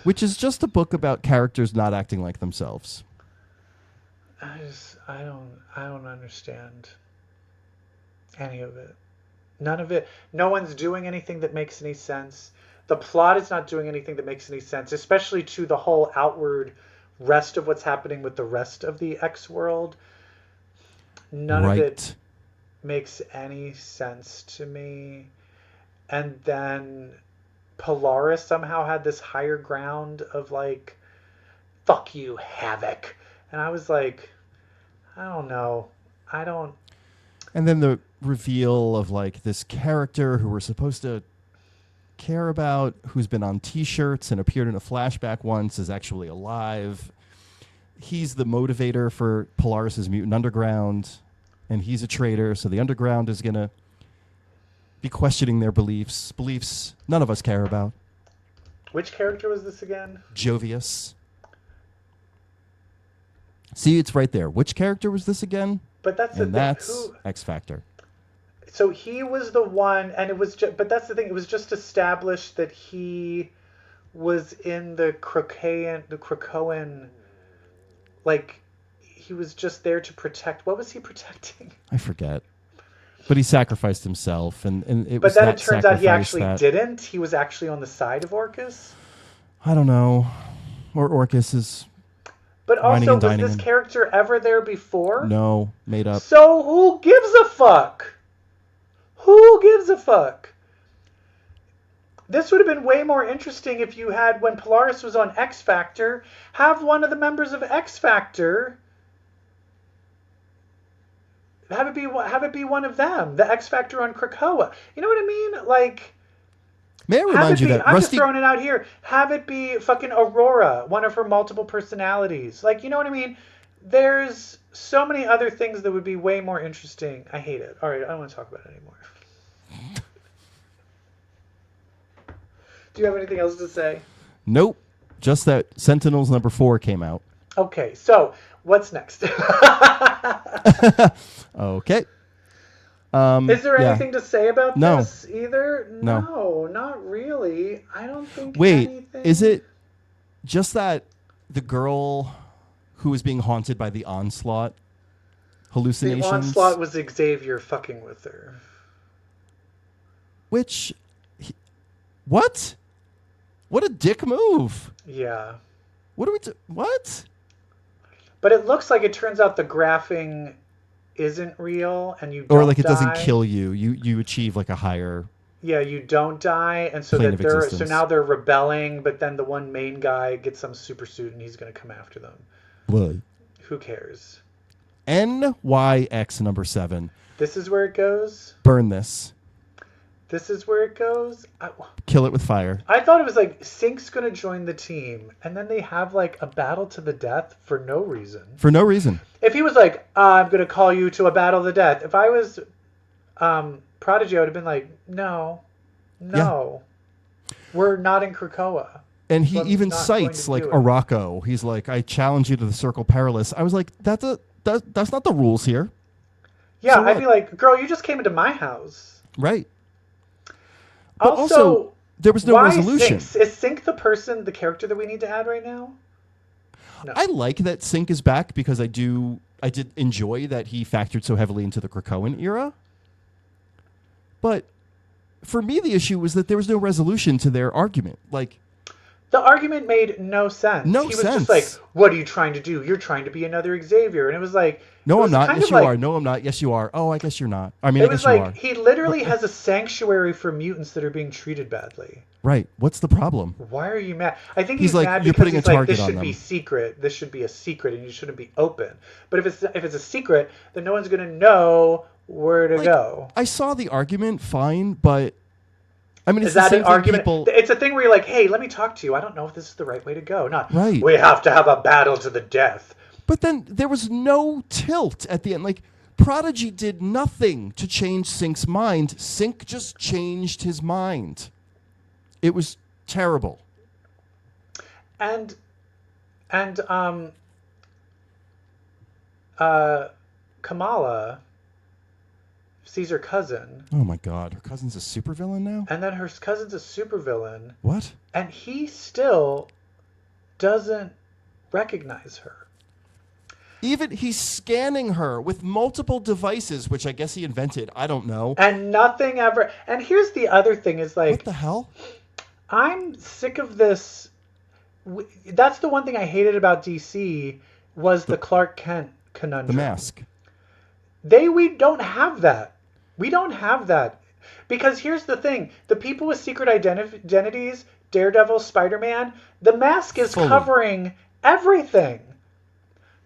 which is just a book about characters not acting like themselves. I don't understand any of it. None of it. No one's doing anything that makes any sense. The plot is not doing anything that makes any sense, especially to the whole outward rest of what's happening with the rest of the X world. None of it makes any sense to me. And then Polaris somehow had this higher ground of like, fuck you, Havoc. And I was like, I don't know. And then the reveal of like this character who we're supposed to care about, who's been on T-shirts and appeared in a flashback once, is actually alive. He's the motivator for Polaris's Mutant Underground, and he's a traitor, so the Underground is going to be questioning their beliefs none of us care about. Which character was this again? Jovius. See, it's right there. Which character was this again? But that's X Factor. So he was the one, and it was but that's the thing, it was just established that he was in the Krakoan, like, he was just there to protect. What was he protecting? I forget. But he sacrificed himself, and it but was then that it turns out he sacrifice actually didn't. He was actually on the side of Orcus. I don't know. Or Orcus is But Whining also, and was dining this in. character ever there before? No, made up. So who gives a fuck? Who gives a fuck? This would have been way more interesting if you had, when Polaris was on X Factor, have one of the members of X Factor. Have it be one of them, the X Factor on Krakoa. You know what I mean? Like, May I remind you that I'm Rusty... just throwing it out here. Have it be fucking Aurora, one of her multiple personalities. Like, you know what I mean? There's so many other things that would be way more interesting. I hate it. All right, I don't want to talk about it anymore. Do you have anything else to say? Nope. Just that Sentinels #4 came out. Okay, so what's next? Okay. Is there anything to say about No. this either? No. No, not really. I don't think Wait, anything... is it just that the girl who was being haunted by the Onslaught hallucinations? The Onslaught was Xavier fucking with her. Which... What? What a dick move. Yeah. What do we do? What? But it looks like it turns out the graphing isn't real and you don't Or like it doesn't die. kill you. You achieve like a higher... Yeah, you don't die, and so plane that of they're existence. so now they're rebelling, but then the one main guy gets some super suit and he's gonna come after them. Blood. Who cares? NYX #7. This is where it goes? Burn this. This is where it goes? Kill it with fire. I thought it was like Sync's gonna join the team, and then they have like a battle to the death for no reason. For no reason. If he was like, I'm gonna call you to a battle to the death. If I was Prodigy, I would have been like, no, we're not in Krakoa. And he So I'm even not going cites to like do it. Araco. He's like, I challenge you to the Circle Perilous. I was like, that's not the rules here. Yeah, So I'd what? be like, girl, you just came into my house. Right. But Also, there was no why resolution. Sync? Is Sync the character that we need to add right now? No. I like that Sync is back because I did enjoy that he factored so heavily into the Krakoan era. But for me, the issue was that there was no resolution to their argument. Like, The argument made no sense. No he was sense. just like, what are you trying to do? You're trying to be another Xavier. And it was like... no, it I'm was not. kind Yes, of you like- are. No, I'm not. Yes, you are. Oh, I guess you're not. I mean, It I was guess you like, are. he literally has a sanctuary for mutants that are being treated badly. Right. What's the problem? Why are you mad? I think He's he's like, mad you're because putting a he's like, target this on should be them. secret. This should be a secret, and you shouldn't be open. But if it's a secret, then no one's going to know where to Like, go. I saw the argument fine, but I mean, it's Is the that same an thing argument? people... It's a thing where you're like, hey, let me talk to you. I don't know if this is the right way to go. Not, Right. we have to have a battle to the death. But then there was no tilt at the end. Like, Prodigy did nothing to change Sync's mind. Sync just changed his mind. It was terrible. And Kamala sees her cousin, Oh my god, her cousin's a supervillain now? and then her cousin's a supervillain, What? and he still doesn't recognize her. Even he's scanning her with multiple devices, which I guess he invented. I don't know. And nothing ever. And here's the other thing: is What like, the hell? I'm sick of this. That's the one thing I hated about DC was the Clark Kent conundrum. The mask. We don't have that. We don't have that. Because here's the thing. The people with secret identities, Daredevil, Spider-Man, the mask is Fully. covering everything.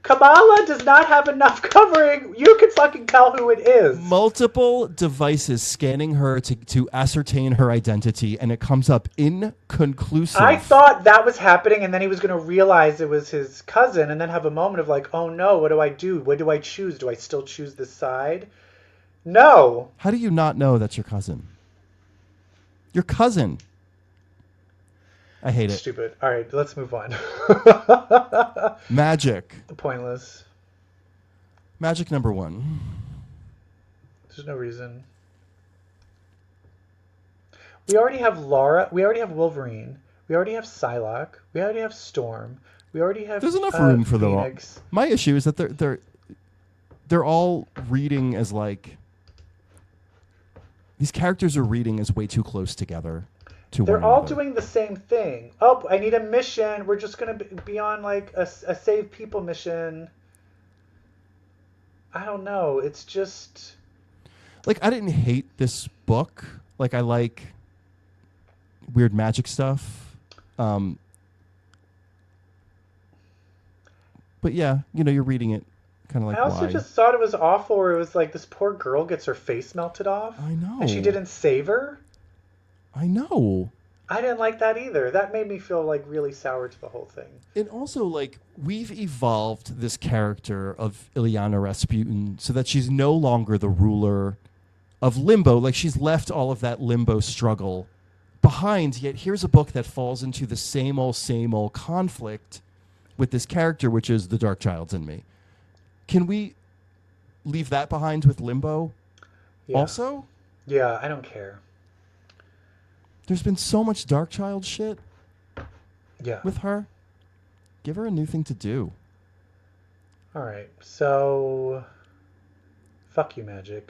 Kamala does not have enough covering. You can fucking tell who it is. Multiple devices scanning her to ascertain her identity, and it comes up inconclusive. I thought that was happening, and then he was going to realize it was his cousin, and then have a moment of like, oh no, what do I do? What do I choose? Do I still choose this side? No. How do you not know that's your cousin? Your cousin. I hate it. Stupid. All right, let's move on. Magik. Pointless. Magik #1. There's no reason. We already have Laura. We already have Wolverine. We already have Psylocke. We already have Storm. We already have. There's enough room for them all. Phoenix. My issue is that they're all reading as like these characters are reading as way too close together to They're one all another. doing the same thing. Oh, I need a mission. We're just going to be on like a save people mission. I don't know. It's just... Like, I didn't hate this book. Like, I like weird magic stuff. But yeah, you're reading it kind of like, I also why? just thought it was awful where it was like this poor girl gets her face melted off. I know. And she didn't save her. I know. I didn't like that either. That made me feel like really sour to the whole thing. And also, like, we've evolved this character of Ilyana Rasputin so that she's no longer the ruler of Limbo. Like, she's left all of that Limbo struggle behind, yet here's a book that falls into the same old conflict with this character, which is the Dark Child's in me. Can we leave that behind with Limbo also? Yeah, I don't care. There's been so much Dark Child shit Yeah. with her. Give her a new thing to do. All right. So, fuck you, Magik.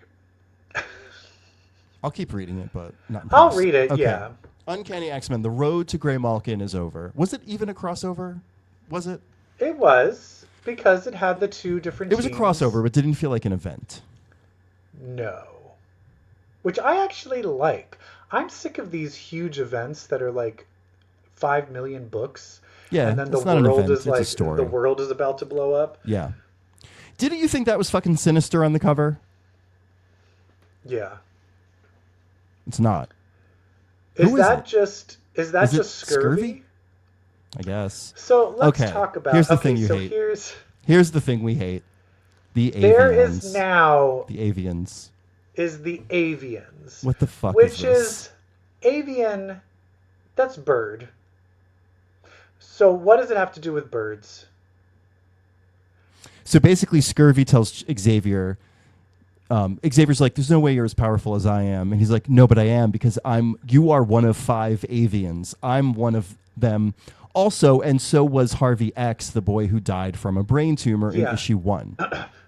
I'll keep reading it, but not. I'll post. read it, Okay. yeah. Uncanny X-Men, The Road to Grey Malkin is over. Was it even a crossover? Was it? It was, because it had the two different It was a teams. crossover, but didn't feel like an event. No. Which I actually like. I'm sick of these huge events that are like 5 million books. Yeah, And then the it's not an world event, is it's a like, story. the world is about to blow up. Yeah. Didn't you think that was fucking sinister on the cover? Yeah. It's not. Is Who is that it? just Is it just scurvy? I guess. So let's Okay, talk about. here's the okay, thing you so hate. here's the thing we hate. The avians. there is now The avians. is the avians. What the fuck Which is this? is avian. That's bird. So what does it have to do with birds? So basically, Scurvy tells Xavier, Xavier's like, there's no way you're as powerful as I am. And he's like, no, but I am, because you are one of 5 avians. I'm one of them also. And so was Harvey X, the boy who died from a brain tumor in Yeah. issue 1.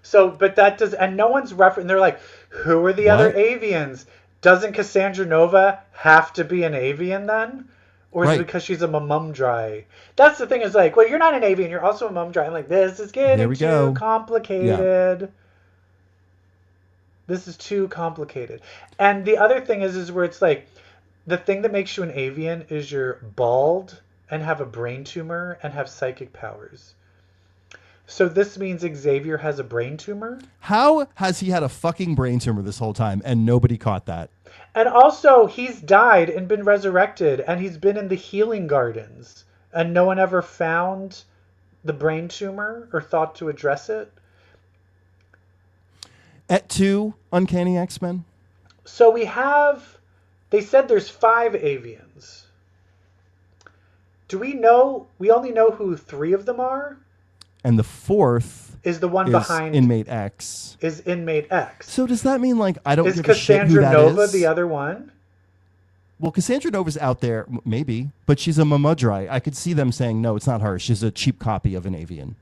So, but that does, and no one's referencing. They're like, who are the other What? avians? Doesn't Cassandra Nova have to be an avian then? Or is Right. it because she's a Mumumdry? That's the thing, is like, well, you're not an avian, you're also a Mumumdry. I'm like, this is getting There we too go. complicated. This is too complicated. And the other thing is where it's like, the thing that makes you an avian is you're bald and have a brain tumor and have psychic powers. So this means Xavier has a brain tumor? How has he had a fucking brain tumor this whole time and nobody caught that? And also, he's died and been resurrected, and he's been in the healing gardens, and no one ever found the brain tumor or thought to address it. At 2, Uncanny X-Men. So they said there's 5 avians. Do we know, we only know who 3 of them are? And the 4th Is the one is behind Inmate X. is Inmate X. So does that mean, like, I don't Is give a shit who Cassandra that Nova is? the other one? Well, Cassandra Nova's out there, maybe, but she's a Mamudrai. I could see them saying, no, it's not her. She's a cheap copy of an avian.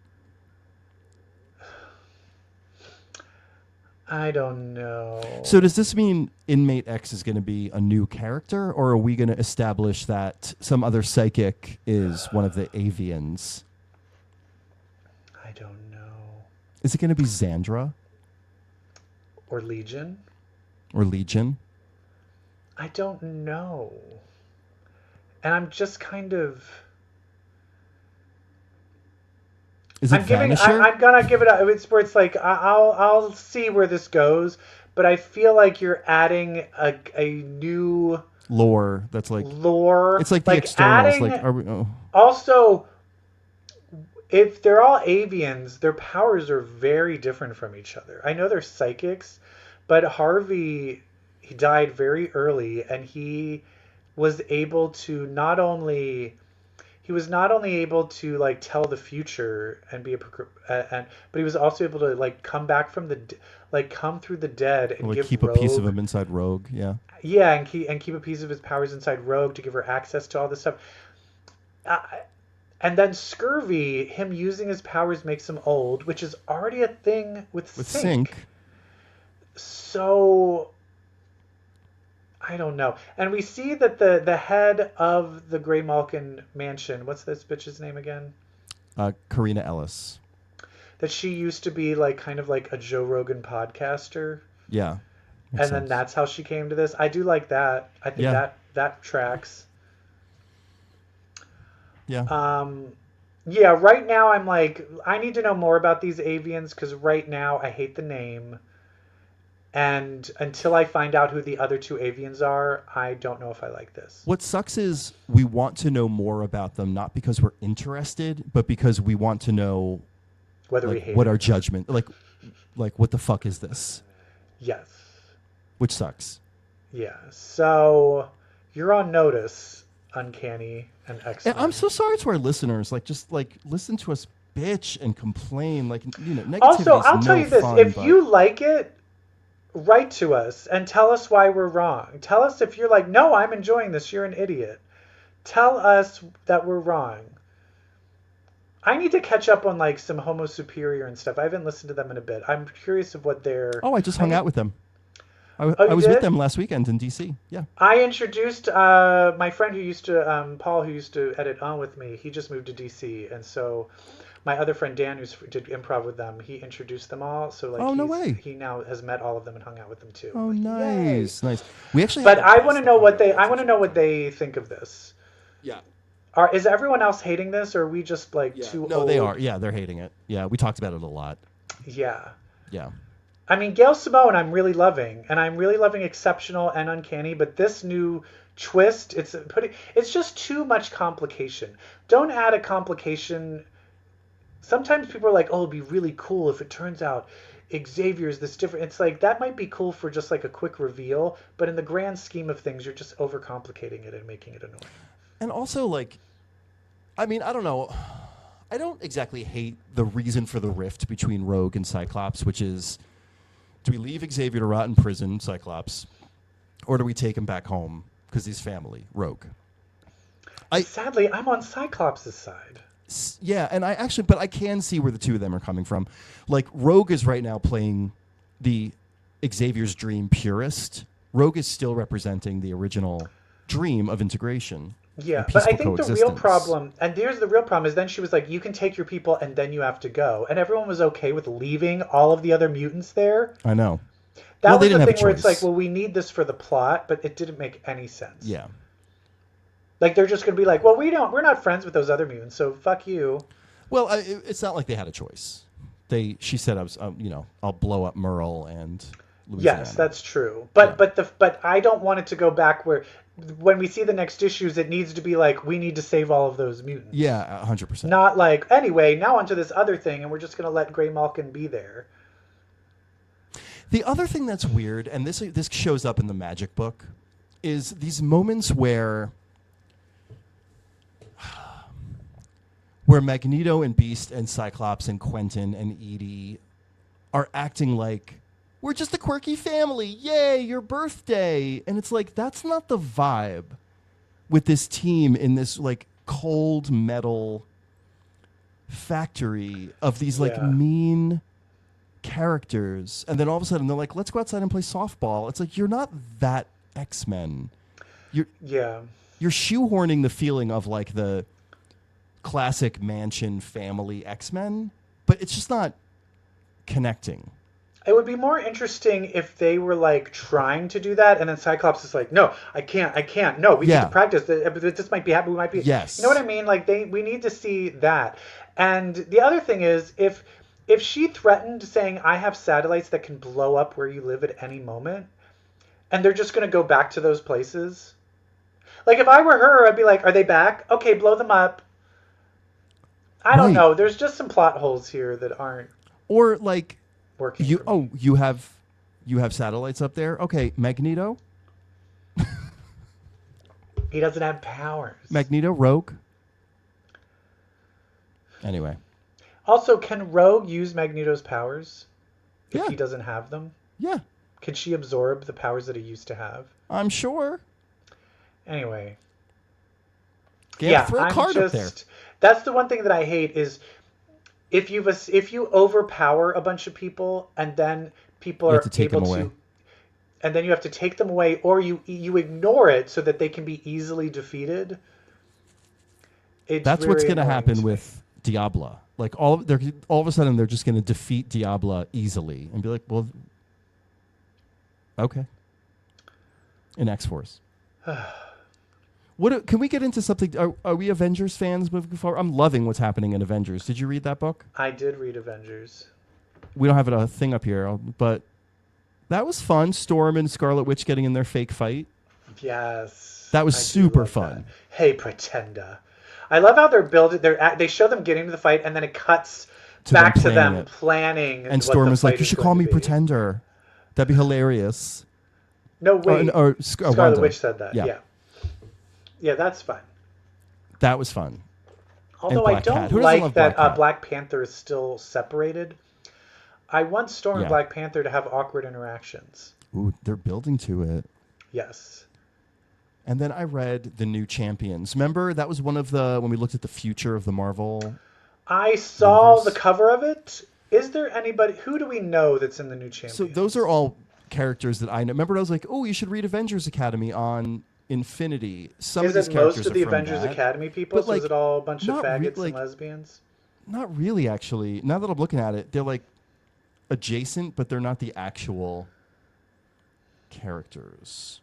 I don't know. So does this mean Inmate X is going to be a new character, or are we going to establish that some other psychic is one of the avians? I don't know. Is it going to be Xandra Or Legion? or Legion? I don't know. And I'm just kind of... Is it Vanisher? I'm gonna give it a... It's where it's like, I'll see where this goes, but I feel like you're adding a new Lore that's like... lore. It's like the externals. adding- Like, are we... Oh. Also, if they're all avians, their powers are very different from each other. I know they're psychics, but Harvey, he died very early, and he was able to not only able to like tell the future and be but he was also able to like come back from come through the dead and Like give keep a Rogue, piece of him inside Rogue, yeah. yeah, and keep a piece of his powers inside Rogue to give her access to all this stuff. And then Scurvy, him using his powers makes him old, which is already a thing with Sync. Sync. So I don't know. And we see that the head of the Grey Malkin mansion, what's this bitch's name again? Karina Ellis. That she used to be like kind of like a Joe Rogan podcaster. Yeah. And then that's how she came to this. I do like that. I think that tracks. Yeah. Yeah, right now I'm like, I need to know more about these avians because right now I hate the name. And until I find out who the other two avians are, I don't know if I like this. What sucks is we want to know more about them, not because we're interested, but because we want to know whether like, we hate what it. our judgment, like what the fuck is this? Yes. Which sucks. Yeah. So you're on notice, Uncanny and X-Men. I'm so sorry to our listeners. Like, just like listen to us bitch and complain. Like, negativity. Also, I'll tell you this: fun, if you like it, write to us and tell us why we're wrong. Tell us if you're like, no, I'm enjoying this. You're an idiot. Tell us that we're wrong. I need to catch up on like some Homo Superior and stuff. I haven't listened to them in a bit. I'm curious of what they're. Oh, I just hung out with them. I was with them last weekend in DC. Yeah. I introduced my friend who used to, Paul, who used to edit On with me. He just moved to DC, and so my other friend Dan, who did improv with them, he introduced them all. So like, no way. He now has met all of them and hung out with them too. Oh, like, nice, nice. We actually. But I want to know what they. I want to know what they think of this. Yeah. Is everyone else hating this, or are we just like too? No, old? they are. Yeah, they're hating it. Yeah, we talked about it a lot. Yeah. Yeah. I mean, Gail Simone, I'm really loving, and I'm really loving Exceptional and Uncanny. But this new twist, it's just too much complication. Don't add a complication. Sometimes people are like, "Oh, it'd be really cool if it turns out Xavier's this different." It's like that might be cool for just like a quick reveal, but in the grand scheme of things, you're just overcomplicating it and making it annoying. And also, like, I mean, I don't know. I don't exactly hate the reason for the rift between Rogue and Cyclops, which is, do we leave Xavier to rot in prison, Cyclops, or do we take him back home because he's family, Rogue? Sadly, I'm on Cyclops' side. Yeah, and but I can see where the two of them are coming from. Like, Rogue is right now playing the Xavier's dream purist. Rogue is still representing the original dream of integration. Yeah, but I think the real problem, and here's the real problem, is then she was like, you can take your people and then you have to go. And everyone was okay with leaving all of the other mutants there. I know. That was the thing where it's like, well, we need this for the plot, but it didn't make any sense. Yeah. Like, they're just going to be like, well, we're not friends with those other mutants, so fuck you. Well, it's not like they had a choice. She said, I'll blow up Merle and Louisiana. Yes, that's true. But I don't want it to go back where, when we see the next issues, it needs to be like, we need to save all of those mutants. Yeah, 100%. Not like, anyway, now onto this other thing, and we're just going to let Grey Malkin be there. The other thing that's weird, and this shows up in the Magik book, is these moments where Magneto and Beast and Cyclops and Quentin and Edie are acting like, we're just a quirky family. Yay, your birthday. And it's like, that's not the vibe with this team in this like cold metal factory of these like mean characters. And then all of a sudden they're like, let's go outside and play softball. It's like, you're not that X-Men. You're shoehorning the feeling of like the classic mansion family X-Men, but it's just not connecting. It would be more interesting if they were like trying to do that, and then Cyclops is like, "No, I can't. No, we need to practice. This might be happening. We might be." Yes. You know what I mean? Like we need to see that. And the other thing is, if she threatened saying, "I have satellites that can blow up where you live at any moment," and they're just going to go back to those places. Like if I were her, I'd be like, "Are they back? Okay, blow them up." I don't know. There's just some plot holes here that aren't. Or like. Working you have satellites up there? Okay, Magneto? He doesn't have powers. Magneto, Rogue? Anyway. Also, can Rogue use Magneto's powers if he doesn't have them? Yeah. Can she absorb the powers that he used to have? I'm sure. Anyway. Throw a card up there. That's the one thing that I hate is if you overpower a bunch of people and then people are able to and then you have to take them away, or you ignore it so that they can be easily defeated. That's what's going to happen with Diablo. Like all of a sudden they're just going to defeat Diablo easily and be like, well, okay. In X-Force. Can we get into something? Are we Avengers fans moving forward? I'm loving what's happening in Avengers. Did you read that book? I did read Avengers. We don't have a thing up here, but that was fun. Storm and Scarlet Witch getting in their fake fight. Yes. That was super fun. That. Hey, Pretender. I love how they're building. They show them getting to the fight, and then it cuts back to them planning. And Storm is like, "You should call me Pretender. That'd be hilarious." No, wait. Scarlet Witch said that. Yeah. Yeah, that's fun. That was fun. Although I don't like that Black Panther is still separated. I want Storm and Black Panther to have awkward interactions. Ooh, they're building to it. Yes. And then I read The New Champions. Remember, that was one of when we looked at the future of the Marvel. I saw the cover of it. Is there anybody, who do we know that's in The New Champions? So those are all characters that I know. Remember, I was like, oh, you should read Avengers Academy on Infinity. Is it most of the Avengers Academy people? So is it all a bunch of faggots and lesbians? Not really, actually. Now that I'm looking at it, they're like adjacent, but they're not the actual characters.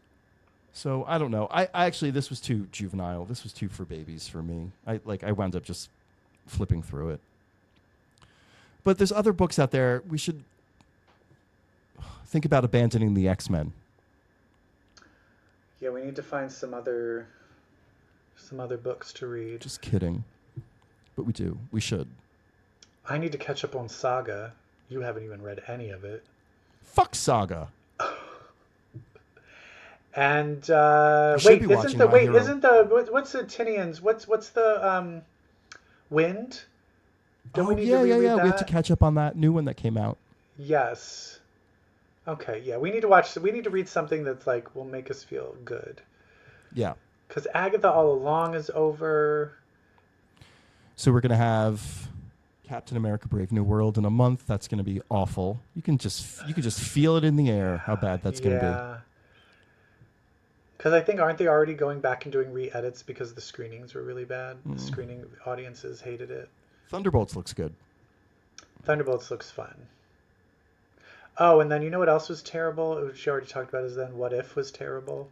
So I don't know. I actually, this was too juvenile. This was too for babies for me. I wound up just flipping through it. But there's other books out there. We should think about abandoning the X-Men. Yeah, we need to find some other books to read. Just kidding. But we do. We should. I need to catch up on Saga. You haven't even read any of it. Fuck Saga. And what's the Tinians? What's the Wind? Don't we need to reread that? We have to catch up on that new one that came out. Yes. Okay, yeah. We need to read something that's like will make us feel good. Yeah. Because Agatha All Along is over. So we're gonna have Captain America: Brave New World in a month. That's gonna be awful. You can just feel it in the air how bad that's gonna be. Because I think, aren't they already going back and doing re-edits because the screenings were really bad? The screening audiences hated it. Thunderbolts looks good. Thunderbolts looks fun. Oh, and then you know what else was terrible? Which you already talked about is then What If was terrible.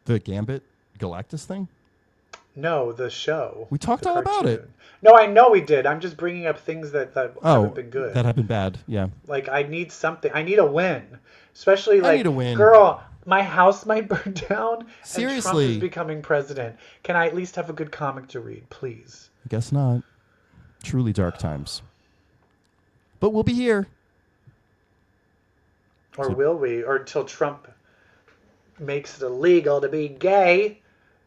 The Gambit Galactus thing? No, the show. We talked all about it. No, I know we did. I'm just bringing up things that haven't been good. That have been bad, yeah. Like, I need something. I need a win. Especially, like, I need a win. Girl, my house might burn down. Seriously. And Trump is becoming president. Can I at least have a good comic to read, please? I guess not. Truly dark times. But we'll be here. Or will we? Or until Trump makes it illegal to be gay.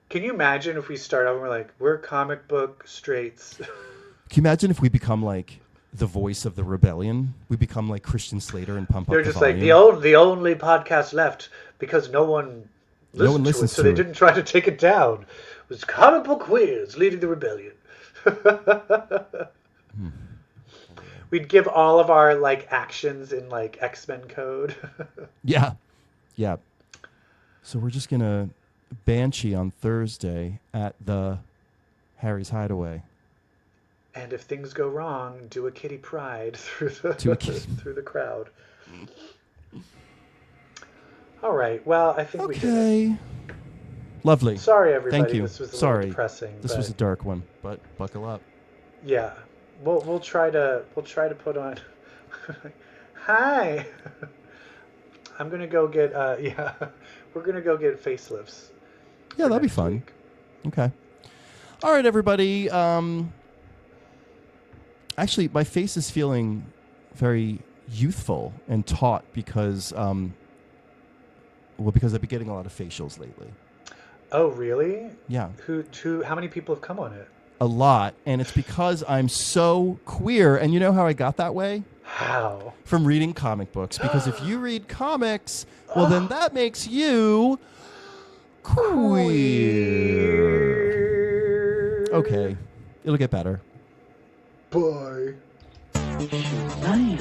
Can you imagine if we start out and we're like, we're comic book straights? Can you imagine if we become like the voice of the rebellion? We become like Christian Slater and pump up the volume. They're just like the only podcast left because no one listens to it, so they didn't try to take it down. It was comic book queers leading the rebellion. We'd give all of our like actions in like X-Men code. Yeah. So we're just gonna Banshee on Thursday at the Harry's Hideaway. And if things go wrong, do a Kitty Pride through the crowd. All right. Well, I think we did it. Lovely. Sorry, everybody. Thank you. This was a little depressing. This was a dark one, but buckle up. Yeah. We'll try to put on. Hi. I'm gonna go get. We're gonna go get facelifts. Yeah, that'll be fun. Week. Okay. All right, everybody. Actually, my face is feeling very youthful and taut because I've been getting a lot of facials lately. Oh, really? Yeah. How many people have come on it? A lot, and it's because I'm so queer. And you know how I got that way? How? From reading comic books. Because if you read comics, well, then that makes you queer. Okay, it'll get better. Bye. Bye.